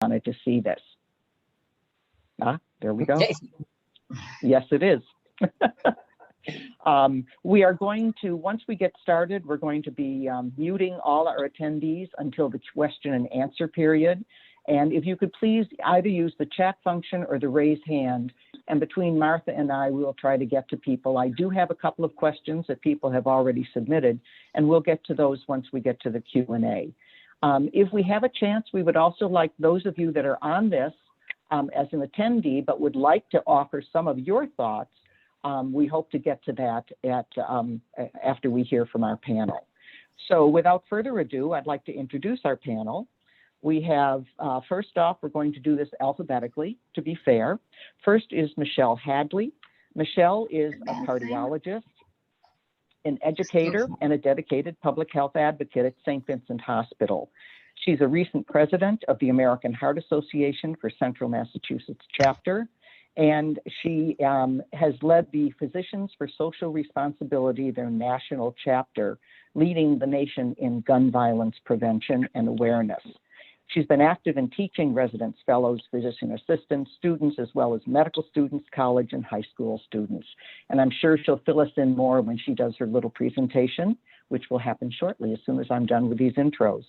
wanted to see this. There we go. Yes, it is. We are going to, once we get started, we're going to be muting all our attendees until the question and answer period. And if you could please either use the chat function or the raise hand, and between Martha and I, we will try to get to people. I do have a couple of questions that people have already submitted, and we'll get to those once we get to the Q&A. If we have a chance, we would also like those of you that are on this as an attendee, but would like to offer some of your thoughts. We hope to get to that after we hear from our panel. So without further ado, I'd like to introduce our panel. We have, first off, we're going to do this alphabetically, to be fair. First is Michelle Hadley. Michelle is a cardiologist, an educator, and a dedicated public health advocate at St. Vincent Hospital. She's a recent president of the American Heart Association for Central Massachusetts chapter, and she has led the Physicians for Social Responsibility, their national chapter, leading the nation in gun violence prevention and awareness. She's been active in teaching residents, fellows, physician assistants, students, as well as medical students, college and high school students. And I'm sure she'll fill us in more when she does her little presentation, which will happen shortly as soon as I'm done with these intros.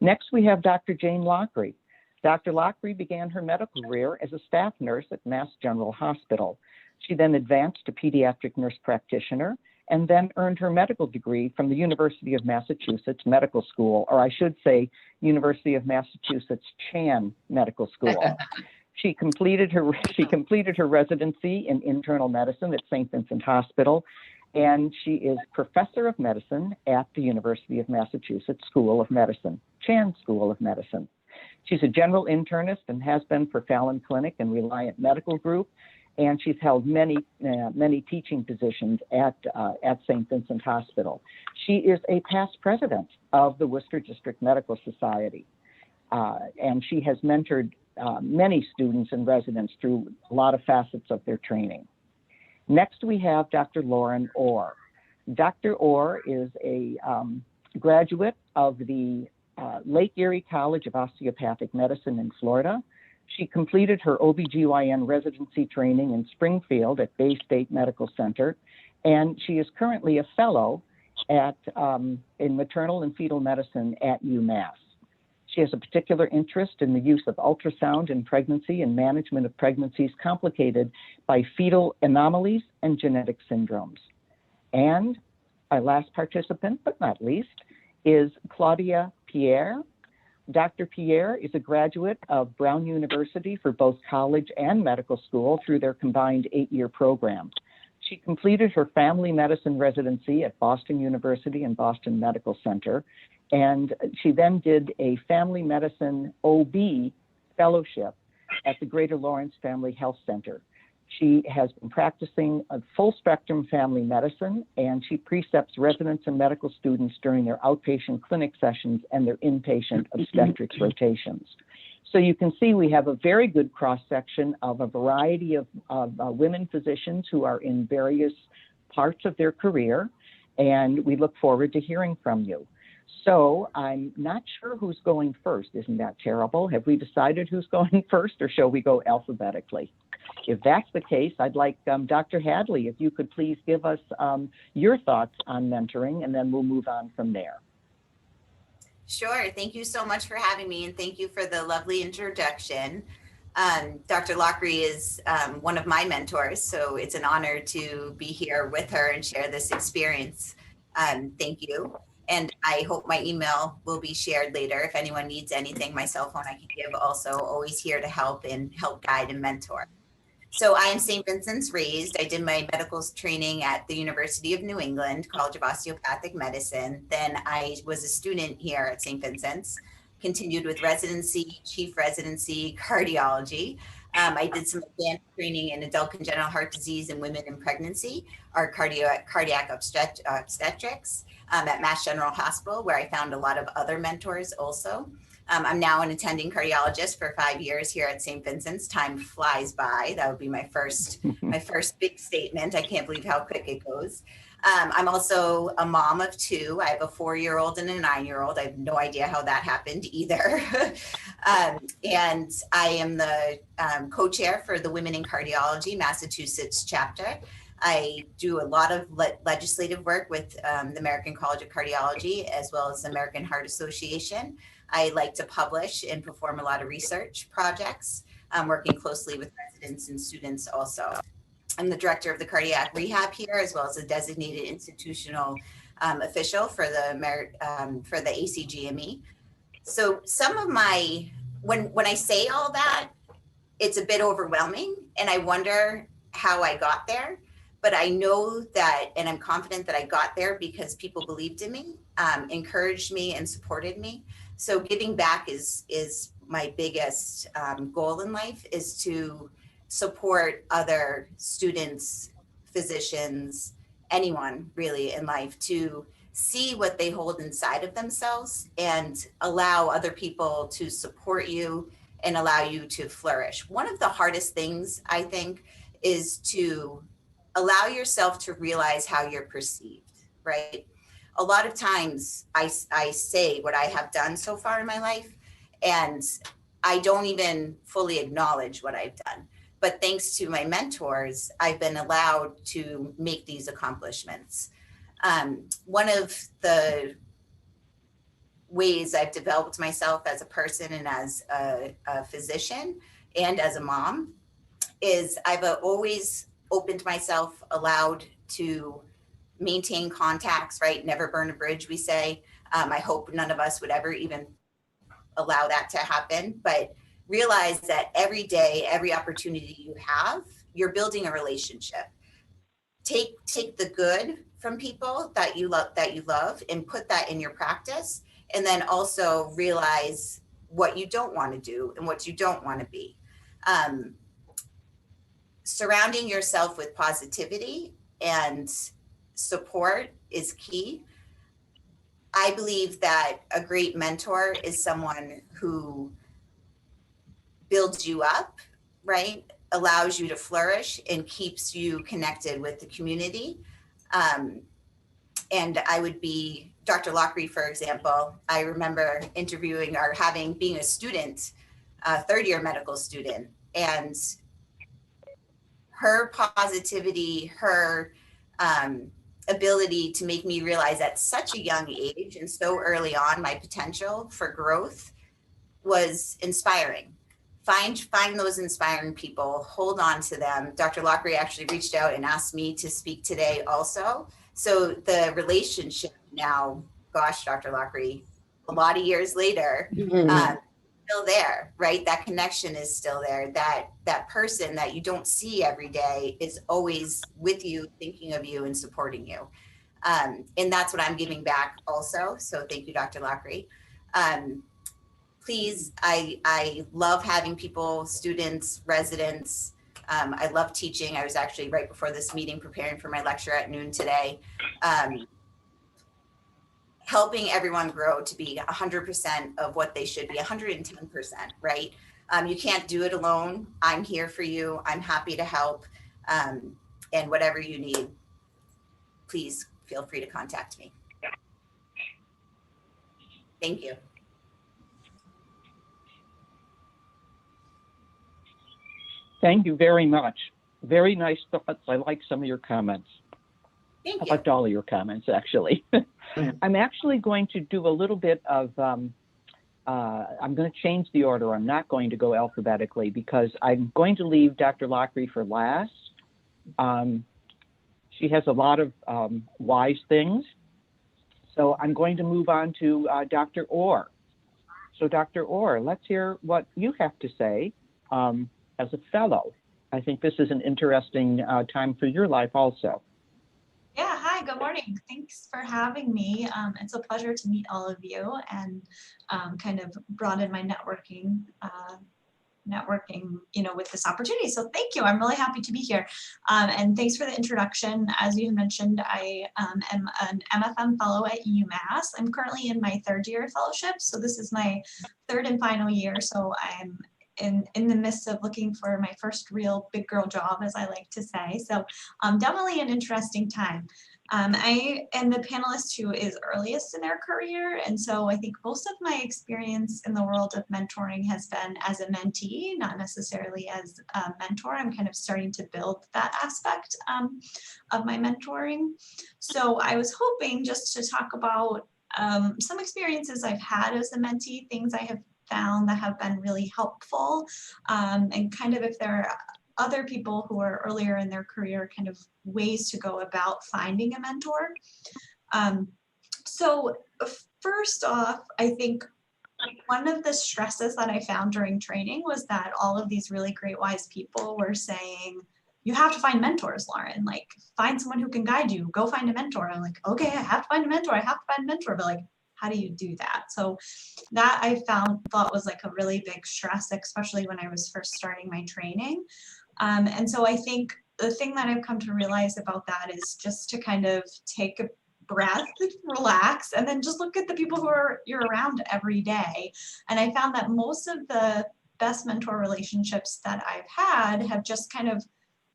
Next, we have Dr. Jane Lockery. Dr. Lochrie began her medical career as a staff nurse at Mass General Hospital. She then advanced to pediatric nurse practitioner and then earned her medical degree from the University of Massachusetts Medical School, or I should say University of Massachusetts Chan Medical School. She completed her residency in internal medicine at St. Vincent Hospital, and she is professor of medicine at the University of Massachusetts School of Medicine, Chan School of Medicine. She's a general internist and has been for Fallon Clinic and Reliant Medical Group, and she's held many teaching positions at St. Vincent Hospital. She is a past president of the Worcester District Medical Society, and she has mentored many students and residents through a lot of facets of their training. Next, we have Dr. Lauren Orr. Dr. Orr is a graduate of the Lake Erie College of Osteopathic Medicine in Florida. She completed her OBGYN residency training in Springfield at Bay State Medical Center, and she is currently a fellow in maternal and fetal medicine at UMass. She has a particular interest in the use of ultrasound in pregnancy and management of pregnancies complicated by fetal anomalies and genetic syndromes. And our last participant, but not least, is Claudia Pierre. Dr. Pierre is a graduate of Brown University for both college and medical school through their combined 8-year program. She completed her family medicine residency at Boston University and Boston Medical Center, and she then did a family medicine OB fellowship at the Greater Lawrence Family Health Center. She has been practicing a full spectrum family medicine, and she precepts residents and medical students during their outpatient clinic sessions and their inpatient obstetrics rotations. So you can see we have a very good cross-section of a variety of women physicians who are in various parts of their career, and we look forward to hearing from you. So I'm not sure who's going first. Isn't that terrible? Have we decided who's going first, or shall we go alphabetically? If that's the case, I'd like Dr. Hadley, if you could please give us your thoughts on mentoring, and then we'll move on from there. Sure. Thank you so much for having me, and thank you for the lovely introduction. Dr. Lochrie is one of my mentors, so it's an honor to be here with her and share this experience. Thank you. And I hope my email will be shared later. If anyone needs anything, my cell phone I can give also, always here to help guide and mentor. So I am St. Vincent's raised. I did my medical training at the University of New England, College of Osteopathic Medicine. Then I was a student here at St. Vincent's, continued with residency, chief residency, cardiology. I did some advanced training in adult congenital heart disease and women in pregnancy, or cardiac obstetrics at Mass General Hospital, where I found a lot of other mentors also. I'm now an attending cardiologist for 5 years here at St. Vincent's. Time flies by. That would be my first big statement. I can't believe how quick it goes. I'm also a mom of two. I have a 4-year-old and a 9-year-old. I have no idea how that happened either. And I am the co-chair for the Women in Cardiology Massachusetts chapter. I do a lot of legislative work with the American College of Cardiology, as well as the American Heart Association. I like to publish and perform a lot of research projects, working closely with residents and students also. I'm the director of the cardiac rehab here, as well as a designated institutional official for the ACGME. So some of my, when I say all that, it's a bit overwhelming, and I wonder how I got there. But I know that, and I'm confident that I got there because people believed in me, encouraged me, and supported me. So giving back is my biggest goal in life, is to support other students, physicians, anyone really in life, to see what they hold inside of themselves and allow other people to support you and allow you to flourish. One of the hardest things, I think, is to allow yourself to realize how you're perceived, right? A lot of times I say what I have done so far in my life, and I don't even fully acknowledge what I've done. But thanks to my mentors, I've been allowed to make these accomplishments. One of the ways I've developed myself as a person and as a physician and as a mom is I've always opened myself, allowed to maintain contacts, right? Never burn a bridge, we say. I hope none of us would ever even allow that to happen, but realize that every day, every opportunity you have, you're building a relationship. Take the good from people that you love and put that in your practice. And then also realize what you don't want to do and what you don't want to be. Surrounding yourself with positivity and support is key. I believe that a great mentor is someone who builds you up, right? Allows you to flourish and keeps you connected with the community. And I would be Dr. Lochrie, for example. I remember interviewing or being a student, a third-year medical student, and her positivity, her ability to make me realize at such a young age and so early on my potential for growth was inspiring. Find those inspiring people, hold on to them. Dr. Lockry actually reached out and asked me to speak today also. So the relationship now, gosh, Dr. Lockry, a lot of years later, still there, right? That connection is still there. That person that you don't see every day is always with you, thinking of you and supporting you. And that's what I'm giving back also. So thank you, Dr. Lockry. Please, I love having people, students, residents. I love teaching. I was actually right before this meeting preparing for my lecture at noon today. Helping everyone grow to be 100% of what they should be, 110%, right? You can't do it alone. I'm here for you. I'm happy to help. And whatever you need, please feel free to contact me. Thank you. Thank you very much. Very nice thoughts. I like some of your comments. Thank you. I liked all of your comments, actually. I'm actually going to do a little bit of, I'm going to change the order. I'm not going to go alphabetically because I'm going to leave Dr. Lockry for last. She has a lot of wise things. So I'm going to move on to Dr. Orr. So Dr. Orr, let's hear what you have to say as a fellow. I think this is an interesting time for your life also. Yeah, hi, good morning. Thanks for having me. It's a pleasure to meet all of you and kind of broaden my networking, with this opportunity. So thank you. I'm really happy to be here. And thanks for the introduction. As you mentioned, I am an MFM fellow at UMass. I'm currently in my third year of fellowship. So this is my third and final year. So I'm in the midst of looking for my first real big girl job, as I like to say. So definitely an interesting time. I am the panelist who is earliest in their career. And so I think most of my experience in the world of mentoring has been as a mentee, not necessarily as a mentor. I'm kind of starting to build that aspect of my mentoring. So I was hoping just to talk about some experiences I've had as a mentee, things I have found that have been really helpful, and kind of if there are other people who are earlier in their career, kind of ways to go about finding a mentor. So first off, I think one of the stresses that I found during training was that all of these really great wise people were saying, you have to find mentors, Lauren, like find someone who can guide you, go find a mentor. I'm like, okay, I have to find a mentor, I have to find a mentor, but like, how do you do that? So that I thought was like a really big stress, especially when I was first starting my training. And so I think the thing that I've come to realize about that is just to kind of take a breath, relax, and then just look at the people who you're around every day. And I found that most of the best mentor relationships that I've had have just kind of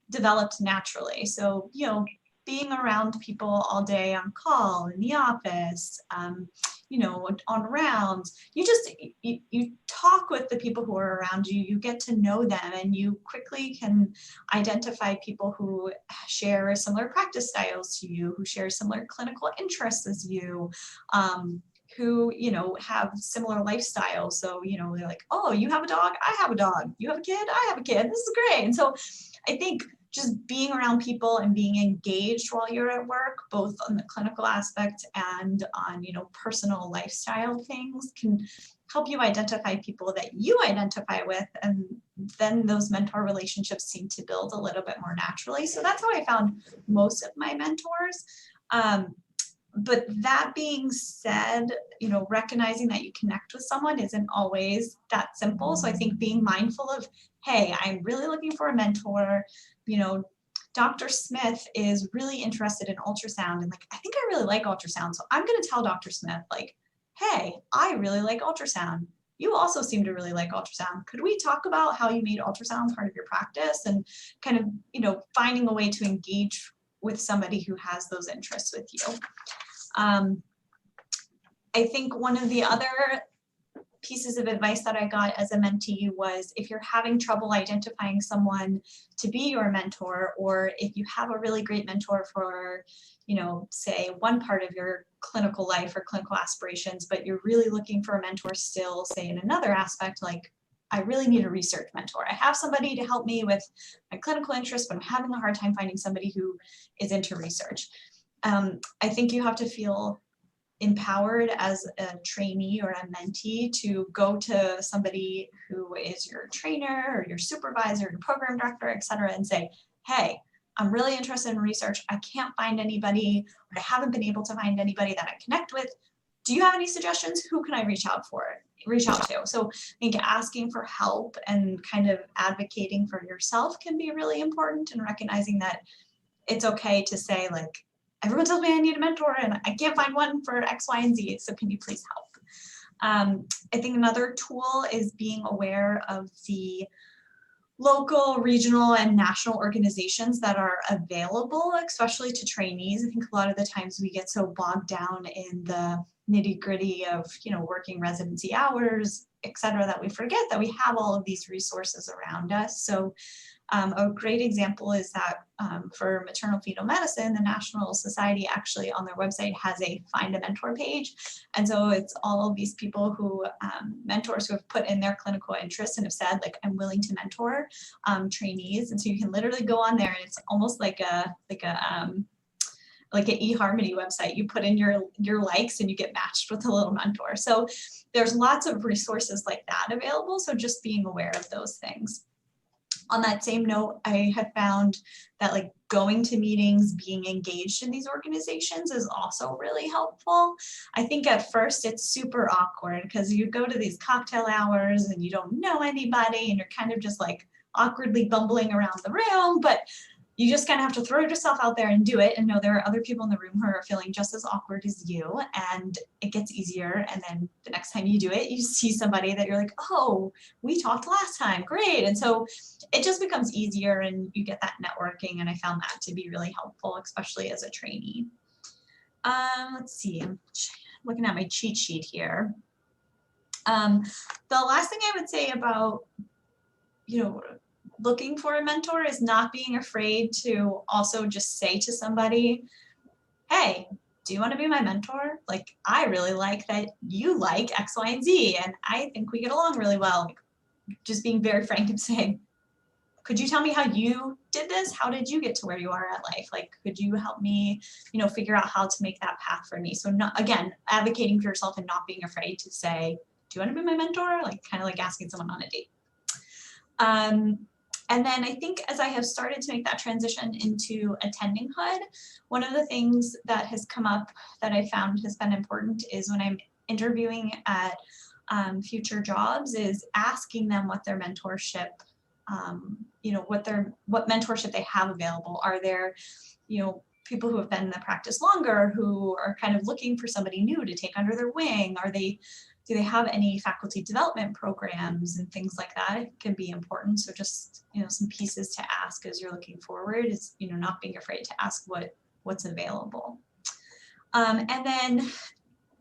developed naturally. So, you know, being around people all day on call, in the office, you know, on rounds, you talk with the people who are around you, you get to know them, and you quickly can identify people who share similar practice styles to you, who share similar clinical interests as you, who, you know, have similar lifestyles. So, you know, they're like, oh, you have a dog, I have a dog, you have a kid, I have a kid, this is great. And so I think just being around people and being engaged while you're at work, both on the clinical aspect and on, you know, personal lifestyle things, can help you identify people that you identify with, and then those mentor relationships seem to build a little bit more naturally. So that's how I found most of my mentors. But that being said, you know, recognizing that you connect with someone isn't always that simple. So I think being mindful of, hey, I'm really looking for a mentor. You know, Dr. Smith is really interested in ultrasound, and like, I think I really like ultrasound. So I'm going to tell Dr. Smith, like, hey, I really like ultrasound. You also seem to really like ultrasound. Could we talk about how you made ultrasound part of your practice, and kind of, you know, finding a way to engage with somebody who has those interests with you. I think one of the other pieces of advice that I got as a mentee was, if you're having trouble identifying someone to be your mentor, or if you have a really great mentor for, you know, say one part of your clinical life or clinical aspirations, but you're really looking for a mentor still, say in another aspect, like, I really need a research mentor. I have somebody to help me with my clinical interests, but I'm having a hard time finding somebody who is into research. I think you have to feel empowered as a trainee or a mentee to go to somebody who is your trainer or your supervisor, your program director, et cetera, and say, hey, I'm really interested in research. I can't find anybody, or I haven't been able to find anybody that I connect with. Do you have any suggestions? Who can I reach out to? So I think asking for help and kind of advocating for yourself can be really important, and recognizing that it's okay to say, like, everyone tells me I need a mentor and I can't find one for X, Y, and Z. So can you please help? I think another tool is being aware of the local, regional, and national organizations that are available, especially to trainees. I think a lot of the times we get so bogged down in the nitty-gritty of, you know, working residency hours, et cetera, that we forget that we have all of these resources around us. So a great example is that for maternal fetal medicine, the National Society actually on their website has a Find a Mentor page. And so it's all of these people who, mentors who have put in their clinical interests and have said, like, I'm willing to mentor trainees. And so you can literally go on there, and it's almost like an eHarmony website. You put in your likes and you get matched with a little mentor. So there's lots of resources like that available. So just being aware of those things. On that same note, I have found that, like, going to meetings, being engaged in these organizations is also really helpful. I think at first it's super awkward because you go to these cocktail hours and you don't know anybody and you're kind of just like awkwardly bumbling around the room, but you just kind of have to throw yourself out there and do it, and know there are other people in the room who are feeling just as awkward as you, and it gets easier. And then the next time you do it, you see somebody that you're like, oh, we talked last time, great. And so it just becomes easier and you get that networking, and I found that to be really helpful, especially as a trainee. Let's see, I'm looking at my cheat sheet here. The last thing I would say about, looking for a mentor is not being afraid to also just say to somebody, hey, do you want to be my mentor? Like, I really like that you like X, Y, and Z, and I think we get along really well. Like, just being very frank and saying, could you tell me how you did this? How did you get to where you are at life? Like, could you help me, figure out how to make that path for me? So not, again, advocating for yourself and not being afraid to say, do you want to be my mentor? Like, kind of like asking someone on a date. And then I think as I have started to make that transition into attendinghood, one of the things that has come up that I found has been important is when I'm interviewing at future jobs is asking them what their mentorship, what mentorship they have available. Are there, people who have been in the practice longer who are kind of looking for somebody new to take under their wing? Do they have any faculty development programs and things like that? It can be important. So just, some pieces to ask as you're looking forward is, not being afraid to ask what's available. And then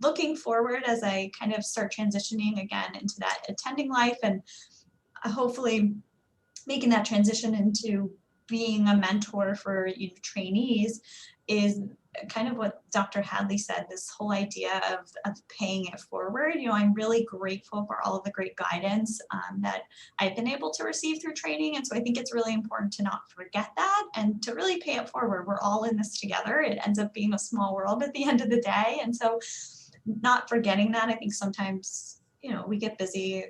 looking forward as I kind of start transitioning again into that attending life and hopefully making that transition into being a mentor for trainees is kind of what Dr. Hadley said, this whole idea of paying it forward. I'm really grateful for all of the great guidance that I've been able to receive through training. And so I think it's really important to not forget that and to really pay it forward. We're all in this together. It ends up being a small world at the end of the day. And so not forgetting that, I think sometimes, we get busy.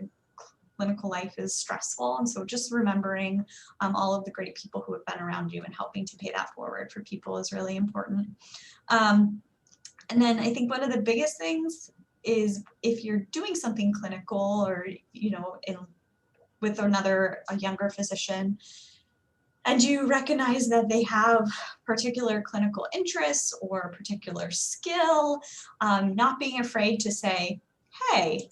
Clinical life is stressful. And so just remembering all of the great people who have been around you and helping to pay that forward for people is really important. And then I think one of the biggest things is if you're doing something clinical or, with a younger physician, and you recognize that they have particular clinical interests or particular skill, not being afraid to say, hey,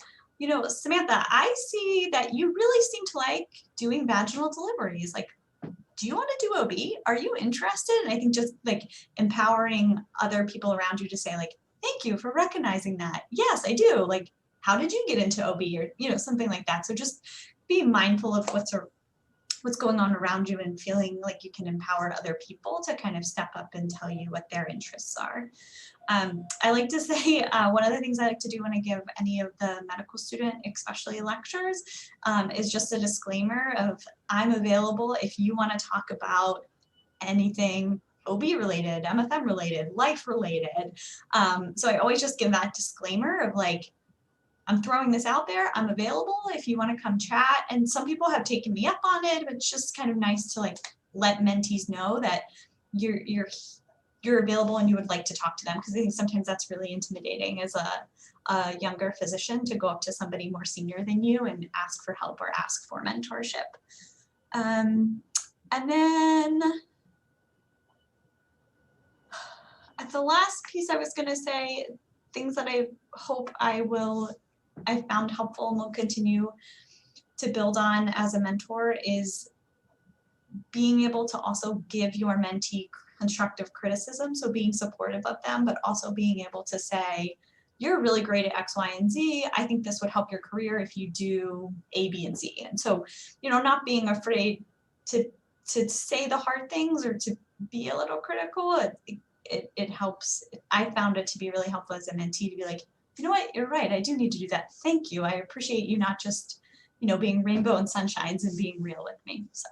Samantha, I see that you really seem to like doing vaginal deliveries. Like, do you want to do OB? Are you interested? And I think just like empowering other people around you to say like, thank you for recognizing that. Yes, I do. Like, how did you get into OB or, something like that. So just being mindful of what's going on around you and feeling like you can empower other people to kind of step up and tell you what their interests are. I like to say one of the things I like to do when I give any of the medical student, especially lectures, is just a disclaimer of I'm available if you want to talk about anything OB related, MFM related, life related. So I always just give that disclaimer of like, I'm throwing this out there. I'm available if you want to come chat. And some people have taken me up on it, but it's just kind of nice to like let mentees know that you're available and you would like to talk to them, because I think sometimes that's really intimidating as a younger physician to go up to somebody more senior than you and ask for help or ask for mentorship. And then at the last piece I was going to say, things that I hope I found helpful and will continue to build on as a mentor is being able to also give your mentee constructive criticism. So being supportive of them, but also being able to say, you're really great at X, Y, and Z. I think this would help your career if you do A, B, and Z. And so, not being afraid to say the hard things or to be a little critical, it helps. I found it to be really helpful as a mentee to be like, you know what, you're right. I do need to do that. Thank you. I appreciate you not just, being rainbow and sunshines and being real with me. So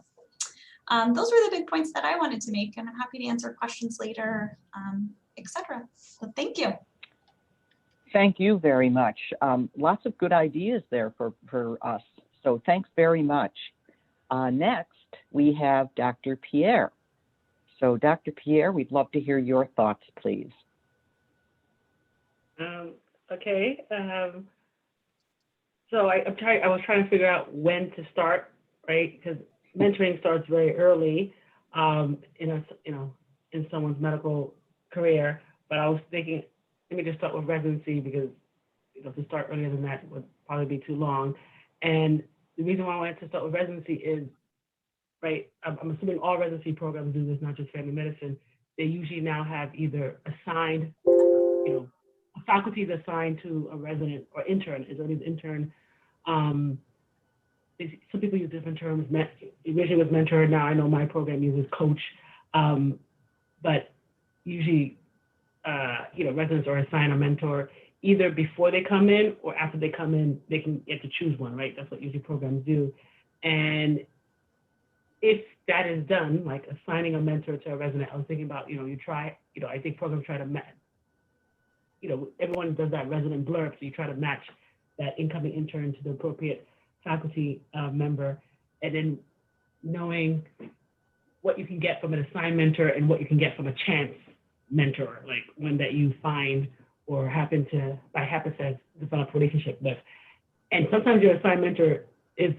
those were the big points that I wanted to make, and I'm happy to answer questions later, etc. So thank you. Thank you very much. Lots of good ideas there for us. So thanks very much. Next, we have Dr. Pierre. So Dr. Pierre, we'd love to hear your thoughts, please. Okay. So I was trying to figure out when to start, right? Because mentoring starts very early, in someone's medical career. But I was thinking, let me just start with residency, because to start earlier than that would probably be too long. And the reason why I wanted to start with residency is, right, I'm assuming all residency programs do this, not just family medicine. They usually now have either assigned a faculty is assigned to a resident or intern, is always intern. Some people use different terms. Originally was mentor. Now I know my program uses coach, but usually, residents are assigned a mentor either before they come in or after they come in. They can get to choose one, right? That's what usually programs do. And if that is done, like assigning a mentor to a resident, I was thinking about, I think programs try to match. Everyone does that resident blurb, so you try to match that incoming intern to the appropriate faculty member, and then knowing what you can get from an assigned mentor and what you can get from a chance mentor, like one that you find or happen to, by happenstance, develop a relationship with. And sometimes your assigned mentor is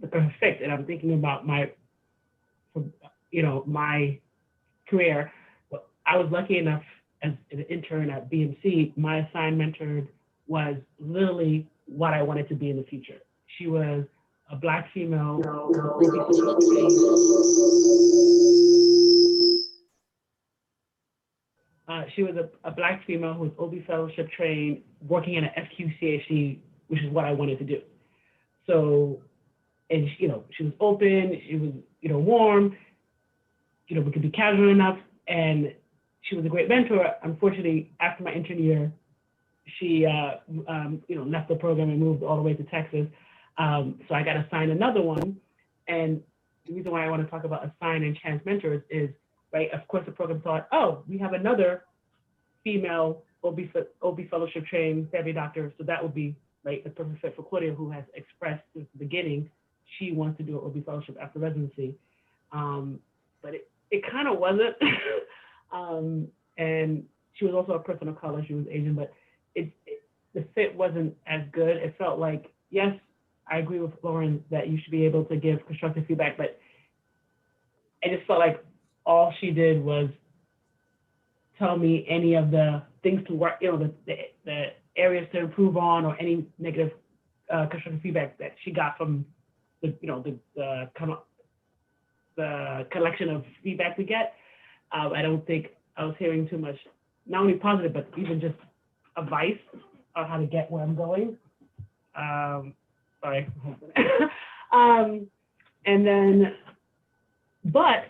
the perfect fit. And I'm thinking about my career. Well, I was lucky enough as an intern at BMC, my assigned mentor was literally what I wanted to be in the future. She was a Black female. She was a Black female who was OB fellowship trained, working in an FQCHC, which is what I wanted to do. So, and she was open, she was, warm, we could be casual enough, and she was a great mentor. Unfortunately, after my intern year, she, left the program and moved all the way to Texas. So I got assigned another one. And the reason why I want to talk about assigned and chance mentors is, right, of course, the program thought, oh, we have another female OB fellowship trained family doctor. So that would be, right, the perfect fit for Claudia, who has expressed since the beginning she wants to do an OB fellowship after residency. But it kind of wasn't. And she was also a person of color. She was Asian, but the fit wasn't as good. It felt like, yes, I agree with Lauren that you should be able to give constructive feedback, but I just felt like all she did was tell me any of the things to work, the areas to improve on, or any negative constructive feedback that she got from the collection of feedback we get. I don't think I was hearing too much, not only positive, but even just advice on how to get where I'm going. Sorry. And then, but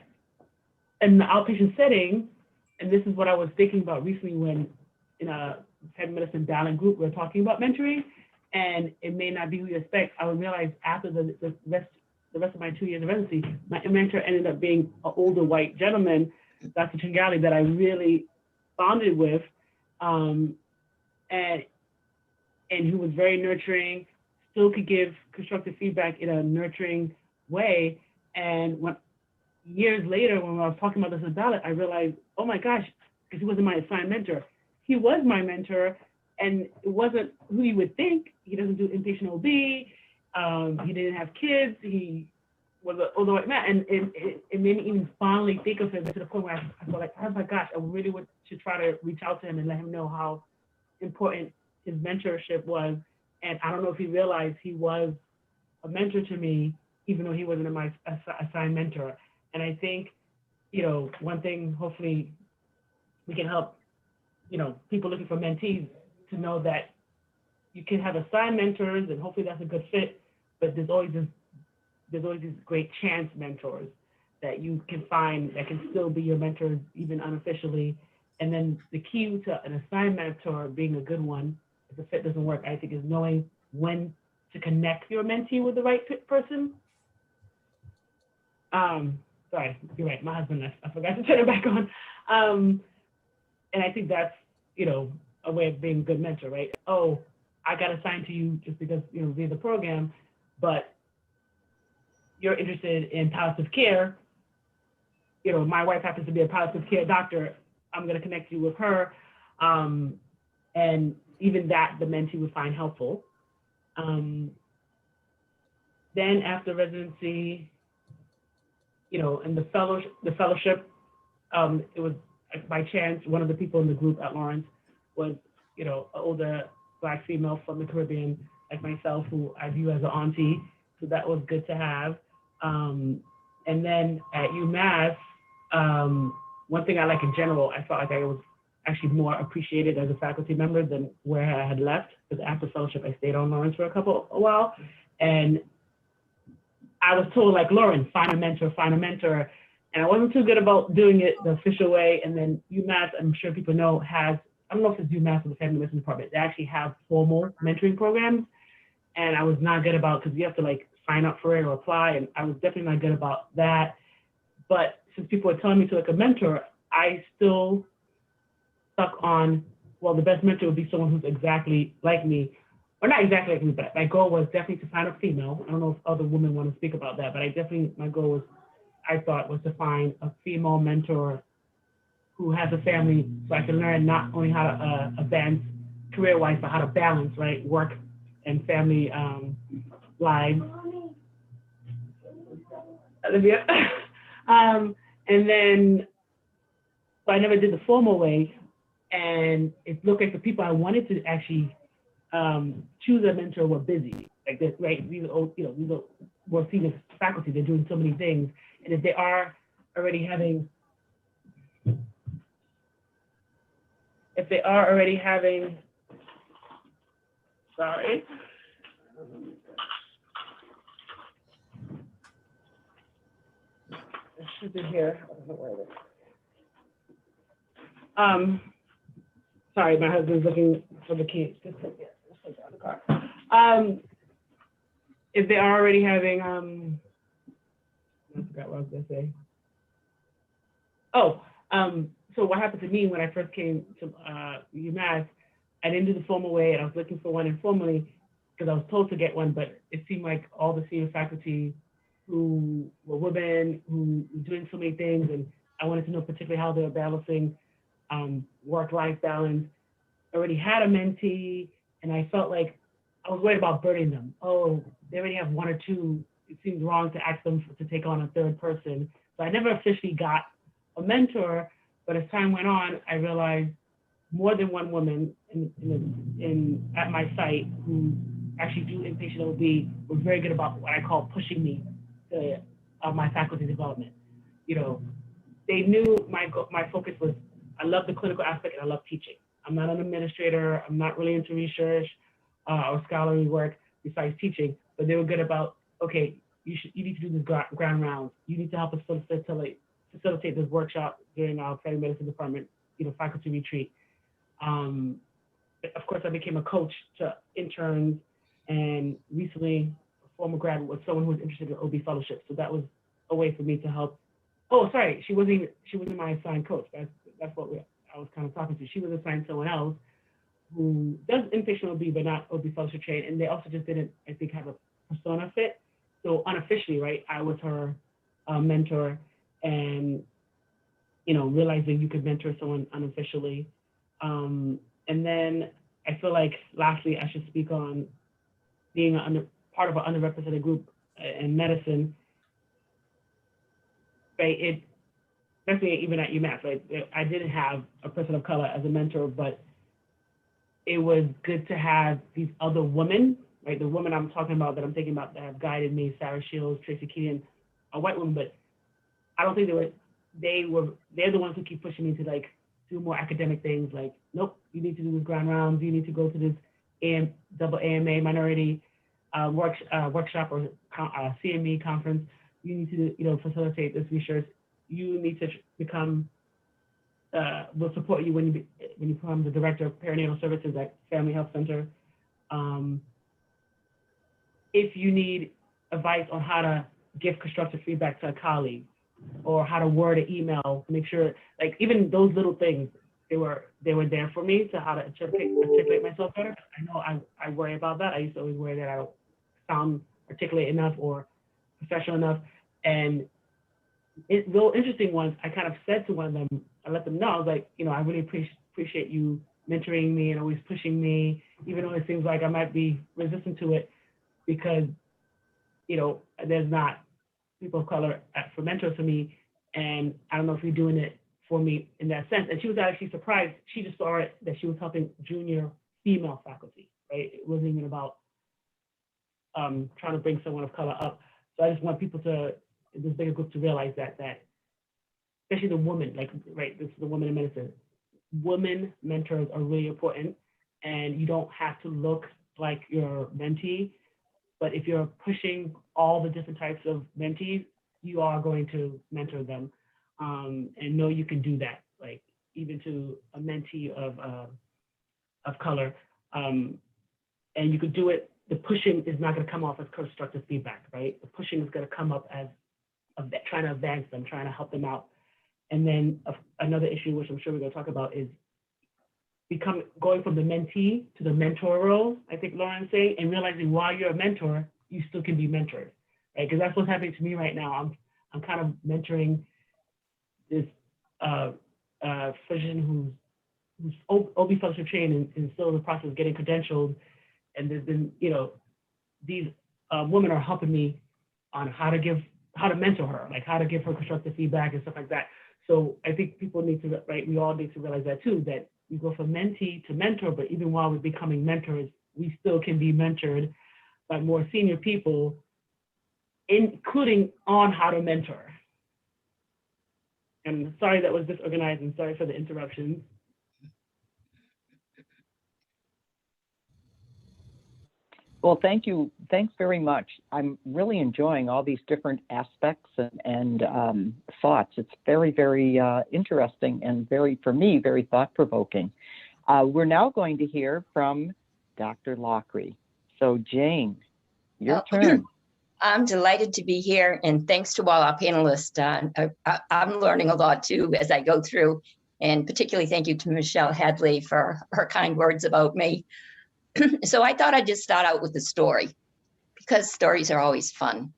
in the outpatient setting, and this is what I was thinking about recently when in a family medicine dialing group, we're talking about mentoring, and it may not be who you expect. I would realize after the rest of my 2 years of residency, my mentor ended up being an older white gentleman, Dr. Chingali, that I really bonded with, and who was very nurturing, still could give constructive feedback in a nurturing way. And years later, when I was talking about this in ballot, I realized, oh my gosh, because he wasn't my assigned mentor. He was my mentor, and it wasn't who you would think. He doesn't do inpatient OB. He didn't have kids. He was an older white man, and it made me even finally think of him to the point where I felt like, oh my gosh, I really should try to reach out to him and let him know how important his mentorship was. And I don't know if he realized he was a mentor to me, even though he wasn't my assigned mentor. And I think, one thing, hopefully we can help, people looking for mentees to know that you can have assigned mentors, and hopefully that's a good fit, but there's always these great chance mentors that you can find that can still be your mentors, even unofficially. And then the key to an assigned mentor being a good one, if the fit doesn't work, I think, is knowing when to connect your mentee with the right person. Sorry, you're right, my husband, I forgot to turn it back on. And I think that's, a way of being a good mentor, right? Oh, I got assigned to you just because, via the program, but you're interested in palliative care. My wife happens to be a palliative care doctor. I'm going to connect you with her. And even that, the mentee would find helpful. Then after residency, in the fellowship, it was by chance, one of the people in the group at Lawrence was, an older Black female from the Caribbean, like myself, who I view as an auntie. So that was good to have. And then at UMass, one thing I like in general, I felt like I was actually more appreciated as a faculty member than where I had left, because after fellowship, I stayed on Lawrence for a while. And I was told, like, Lauren, find a mentor. And I wasn't too good about doing it the official way. And then UMass, I'm sure people know, has, I don't know if it's UMass or the Family Medicine Department, they actually have formal mentoring programs. And I was not good about, because you have to like sign up for it or apply. And I was definitely not good about that. But since people were telling me to like a mentor, I still stuck on, well, the best mentor would be someone who's exactly like me, or not exactly like me, but my goal was definitely to find a female. I don't know if other women want to speak about that, but my goal was, I thought, was to find a female mentor who has a family, so I can learn not only how to advance career-wise, but how to balance, right, work and family lives. Olivia. And then, so I never did the formal way, and it looked like the people I wanted to actually choose a mentor were busy, like this, right? These are more senior faculty. They're doing so many things, and if they are already having, sorry. It should be here. I don't know where it is. Sorry, my husband's looking for the key. Just take it. Just take it out of the car. If they are already having, I forgot what I was gonna say. So what happened to me when I first came to UMass, I didn't do the formal way, and I was looking for one informally because I was told to get one, but it seemed like all the senior faculty who were women, who were doing so many things, and I wanted to know particularly how they were balancing work-life balance, already had a mentee, and I felt like I was worried about burdening them. Oh, they already have one or two. It seemed wrong to ask them to take on a third person. So I never officially got a mentor, but as time went on, I realized more than one woman at my site who actually do inpatient OB were very good about what I call pushing me to my faculty development. You know, they knew my focus was, I love the clinical aspect and I love teaching. I'm not an administrator. I'm not really into research or scholarly work besides teaching, but they were good about, okay, you need to do this ground rounds. You need to help us facilitate this workshop during our family medicine department, faculty retreat. Of course, I became a coach to interns, and recently a former grad was someone who was interested in OB fellowship. So that was a way for me to help. Oh, sorry, she wasn't my assigned coach. That's what I was kind of talking to. She was assigned someone else who does inpatient OB, but not OB fellowship trained. And they also just didn't, I think, have a persona fit. So unofficially, right, I was her mentor, and, realizing you could mentor someone unofficially. And then I feel like, lastly, I should speak on being part of an underrepresented group in medicine. Right, especially even at UMass, right? I didn't have a person of color as a mentor, but it was good to have these other women, right? The women I'm talking about, that I'm thinking about, that have guided me, Sarah Shields, Tracy Keenan, a white woman, but I don't think they're the ones who keep pushing me to like do more academic things, like, nope, you need to do this ground rounds, you need to go to this double AMA minority workshop or CME conference, you need to facilitate this research, you need to become, we'll support you when you become the director of perinatal services at Family Health Center. If you need advice on how to give constructive feedback to a colleague, or how to word an email, make sure, like, even those little things, they were there for me to how to articulate myself better. I know I worry about that. I used to always worry that I don't sound articulate enough or professional enough. And real interesting ones, I kind of said to one of them, I let them know, I was like, I really appreciate you mentoring me and always pushing me, even though it seems like I might be resistant to it, because, there's not people of color for mentors for me, and I don't know if you're doing it for me in that sense. And she was actually surprised. She just saw it that she was helping junior female faculty, right? It wasn't even about trying to bring someone of color up. So I just want people this bigger group to realize that especially the woman, like, right, this is the woman in medicine, women mentors are really important, and you don't have to look like your mentee, but if you're pushing all the different types of mentees, you are going to mentor them, and know you can do that, like even to a mentee of color, and you could do it. The pushing is not going to come off as constructive feedback, right? The pushing is going to come up as trying to advance them, trying to help them out. And then another issue, which I'm sure we're going to talk about, is going from the mentee to the mentor role, I think Lauren's saying, and realizing while you're a mentor, you still can be mentored, right? Because that's what's happening to me right now. I'm kind of mentoring this physician who's OB fellowship trained and still in the process of getting credentialed. And there's been, these women are helping me on how to mentor her, like how to give her constructive feedback and stuff like that. So I think people need to, right, we all need to realize that too, that we go from mentee to mentor, but even while we're becoming mentors, we still can be mentored by more senior people, including on how to mentor. And sorry that was disorganized, and sorry for the interruptions. Well, thank you. Thanks very much. I'm really enjoying all these different aspects and thoughts. It's very, very interesting and for me, very thought-provoking. We're now going to hear from Dr. Lochrie. So Jane, your turn. I'm delighted to be here, and thanks to all our panelists. I'm learning a lot too as I go through, and particularly thank you to Michelle Hadley for her kind words about me. So I thought I'd just start out with a story, because stories are always fun.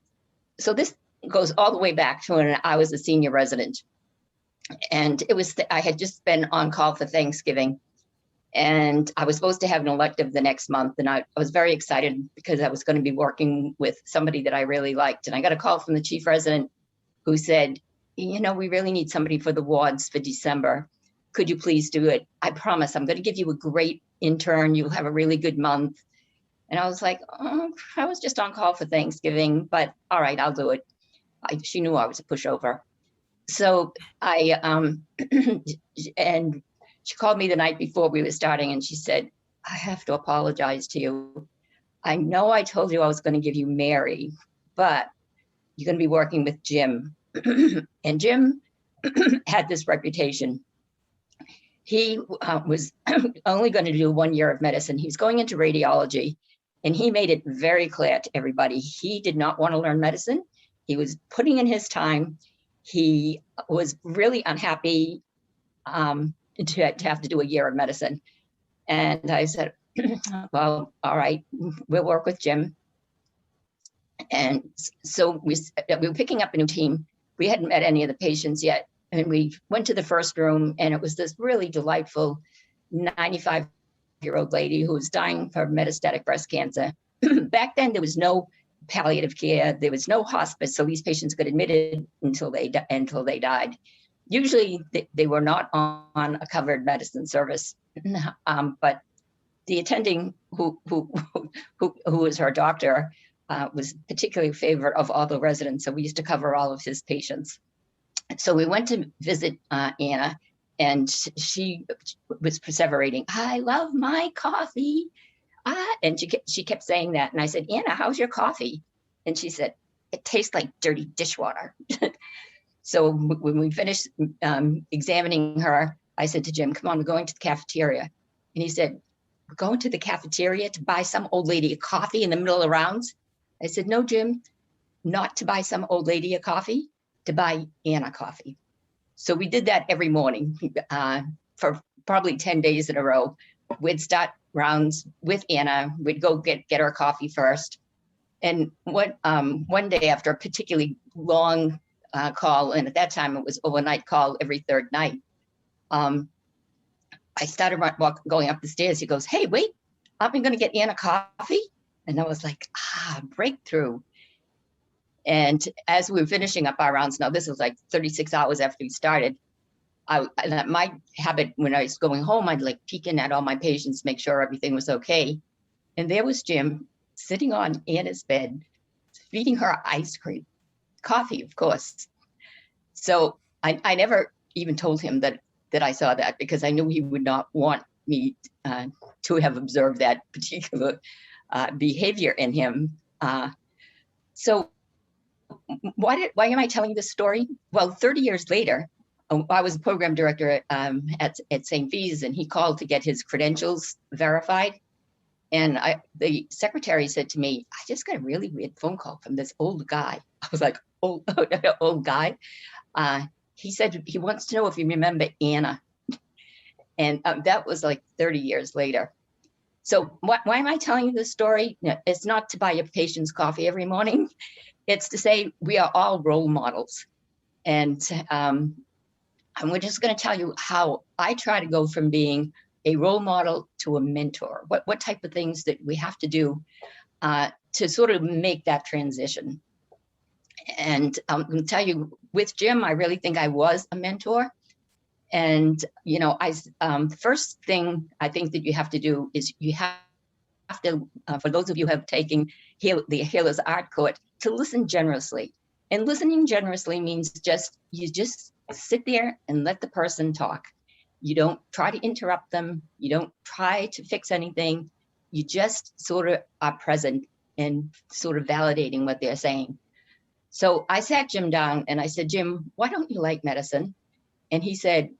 So this goes all the way back to when I was a senior resident, and I had just been on call for Thanksgiving, and I was supposed to have an elective the next month, and I was very excited because I was going to be working with somebody that I really liked. And I got a call from the chief resident who said, we really need somebody for the wards for December. Could you please do it? I promise I'm going to give you a great intern. You'll have a really good month. And I was like, I was just on call for Thanksgiving, but all right, I'll do it. She knew I was a pushover. So and she called me the night before we were starting, and she said, I have to apologize to you. I know I told you I was going to give you Mary, but you're going to be working with Jim. And Jim had this reputation. He was only going to do 1 year of medicine. He was going into radiology, and he made it very clear to everybody he did not want to learn medicine. He was putting in his time. He was really unhappy to have to do a year of medicine. And I said, well, all right, we'll work with Jim. And so we were picking up a new team. We hadn't met any of the patients yet. And we went to the first room, and it was this really delightful 95-year-old lady who was dying from metastatic breast cancer. Back then, there was no palliative care. There was no hospice, so these patients got admitted until they died. Usually, they were not on a covered medicine service, but the attending who was her doctor was particularly a favorite of all the residents, so we used to cover all of his patients. So we went to visit Anna, and she was perseverating. I love my coffee. And she kept saying that. And I said, Anna, how's your coffee? And she said, it tastes like dirty dishwater. So when we finished examining her, I said to Jim, come on, we're going to the cafeteria. And he said, we're going to the cafeteria to buy some old lady a coffee in the middle of the rounds? I said, no, Jim, not to buy some old lady a coffee, to buy Anna coffee. So we did that every morning for probably 10 days in a row. We'd start rounds with Anna. We'd go get her coffee first. And one day after a particularly long call, and at that time it was overnight call every third night, I started going up the stairs. He goes, hey, wait, aren't we going to get Anna coffee? And I was like, breakthrough. And as we were finishing up our rounds, now this was like 36 hours after we started, my habit when I was going home, I'd like peek in at all my patients, make sure everything was okay. And there was Jim sitting on Anna's bed, feeding her ice cream, coffee, of course. So I never even told him that that I saw that, because I knew he would not want me to have observed that particular behavior in him. So why am I telling this story? Well, 30 years later, I was a program director at St. V's, and he called to get his credentials verified. And the secretary said to me, I just got a really weird phone call from this old guy. I was like, old guy? He said he wants to know if you remember Anna. And that was like 30 years later. So why am I telling you this story? It's not to buy your patients coffee every morning. It's to say we are all role models. And we're just going to tell you how I try to go from being a role model to a mentor. What type of things that we have to do to sort of make that transition. And I'm going to tell you, with Jim, I really think I was a mentor. And, you know, the first thing I think that you have to do is you have to, for those of you who have taken the Healer's Art Court, to listen generously. And listening generously means you just sit there and let the person talk. You don't try to interrupt them. You don't try to fix anything. You just sort of are present and sort of validating what they're saying. So I sat Jim down and I said, Jim, why don't you like medicine? And he said,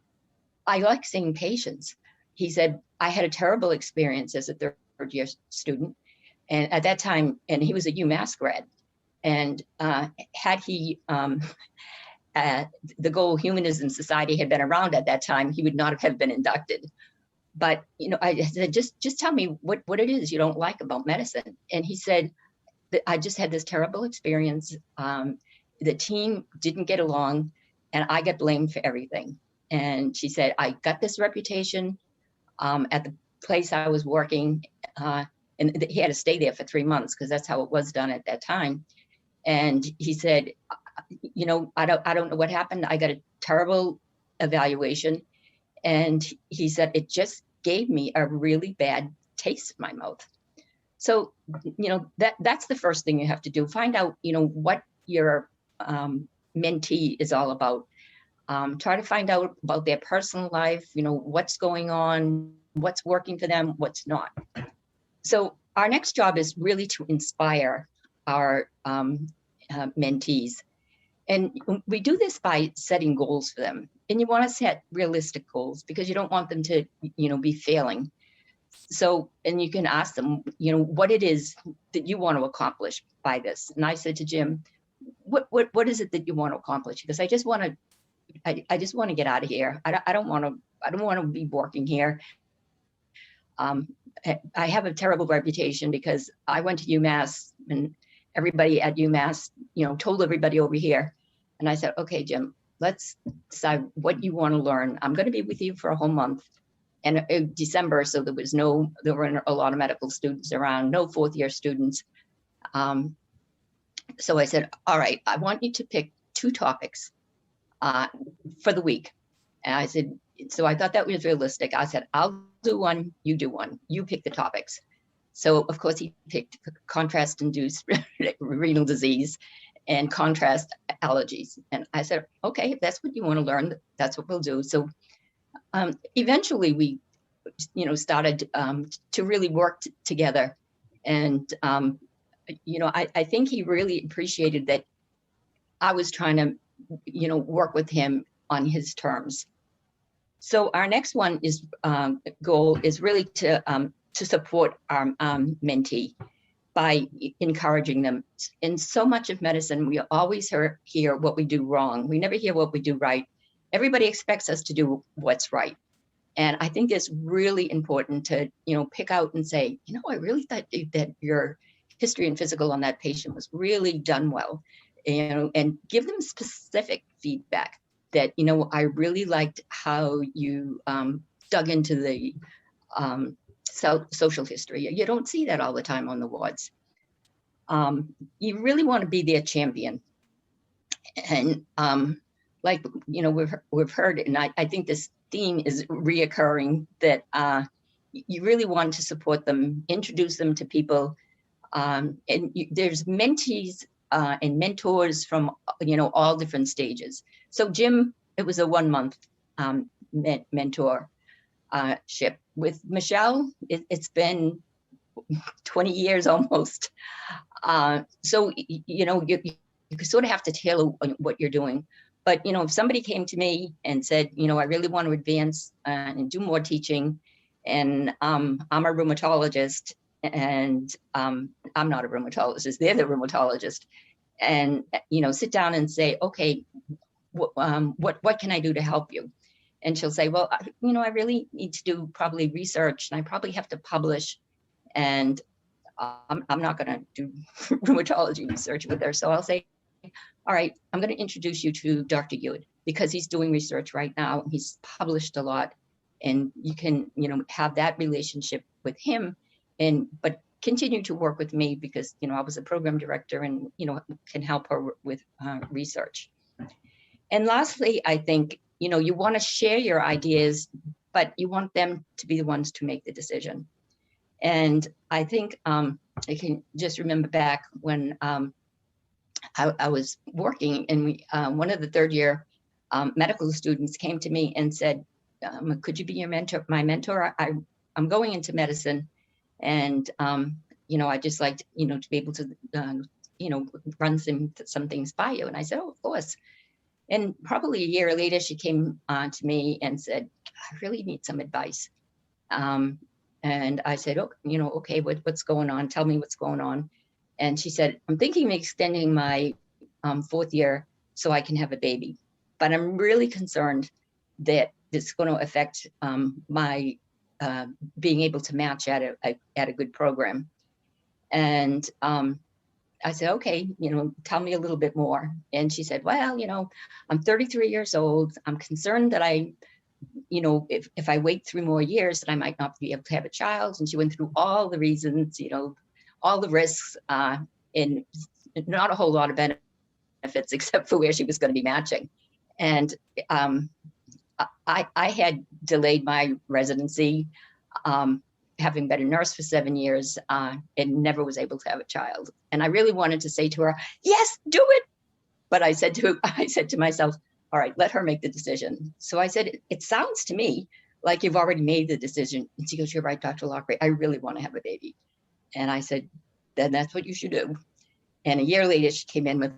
I like seeing patients. He said, I had a terrible experience as a third year student. And at that time, and he was a UMass grad. And had he, the Gold Humanism Society had been around at that time, he would not have been inducted. But, you know, I said, just tell me what it is you don't like about medicine. And he said, I just had this terrible experience. The team didn't get along and I got blamed for everything. And she said, I got this reputation at the place I was working, and he had to stay there for 3 months because that's how it was done at that time. And he said, you know, I don't know what happened. I got a terrible evaluation. And he said, it just gave me a really bad taste in my mouth. So, you know, that's the first thing you have to do. Find out, you know, what your mentee is all about. Try to find out about their personal life, you know, what's going on, what's working for them, what's not. So our next job is really to inspire our mentees. And we do this by setting goals for them. And you want to set realistic goals because you don't want them to, you know, be failing. So, and you can ask them, you know, what it is that you want to accomplish by this. And I said to Jim, what is it that you want to accomplish? Because I just want to get out of here. I don't want to be working here. I have a terrible reputation because I went to UMass and everybody at UMass, you know, told everybody over here. And I said, okay, Jim, let's decide what you want to learn. I'm going to be with you for a whole month. And in December, so there were a lot of medical students around, no fourth year students. So I said, all right, I want you to pick 2 topics for the week. And I said, so I thought that was realistic. I said, I'll do one, you do one, you pick the topics. So of course he picked contrast-induced renal disease and contrast allergies. And I said, okay, if that's what you want to learn, that's what we'll do. So eventually we, you know, started to really work together. And, you know, I think he really appreciated that I was trying to, you know, work with him on his terms. So our next one is goal is really to support our mentee by encouraging them. In so much of medicine, we always hear what we do wrong. We never hear what we do right. Everybody expects us to do what's right. And I think it's really important to, you know, pick out and say, you know, I really thought that your history and physical on that patient was really done well, you know, and give them specific feedback that, you know, I really liked how you dug into the social history. You don't see that all the time on the wards. You really want to be their champion. And like, you know, we've heard, and I think this theme is reoccurring, that you really want to support them, introduce them to people. And there's mentees and mentors from, you know, all different stages. So Jim, it was a 1 month mentorship. With Michelle, it's been 20 years almost. So, you know, you sort of have to tailor what you're doing. But, you know, if somebody came to me and said, you know, I really want to advance and do more teaching, and I'm a rheumatologist, and I'm not a rheumatologist, they're the rheumatologist, and, you know, sit down and say, okay, what can I do to help you? And she'll say, well, you know, I really need to do probably research, and I probably have to publish, and I'm not going to do rheumatology research with her. So I'll say, all right, I'm going to introduce you to Dr. Hewitt, because he's doing research right now. He's published a lot, and you can, you know, have that relationship with him, but continue to work with me, because, you know, I was a program director and, you know, can help her with research. And lastly, I think, you know, you want to share your ideas, but you want them to be the ones to make the decision. And I think I can just remember back when I was working, and one of the third year medical students came to me and said, could you be your mentor, my mentor? I'm going into medicine, and you know, I just like, you know, to be able to you know, run some things by you. And I said, oh, of course. And probably a year later, she came to me and said, I really need some advice. And I said, oh, you know, okay, what's going on? Tell me what's going on. And she said, I'm thinking of extending my fourth year so I can have a baby, but I'm really concerned that it's going to affect my being able to match at a good program. And I said, okay, you know, tell me a little bit more. And she said, well, you know, I'm 33 years old. I'm concerned that you know, if I wait 3 more years, that I might not be able to have a child. And she went through all the reasons, you know, all the risks, and not a whole lot of benefits except for where she was going to be matching. And I had delayed my residency, having been a nurse for 7 years, and never was able to have a child. And I really wanted to say to her, yes, do it. But I said to myself, all right, let her make the decision. So I said, it sounds to me like you've already made the decision. And she goes, you're right, Dr. Lochrie, I really want to have a baby. And I said, then that's what you should do. And a year later, she came in with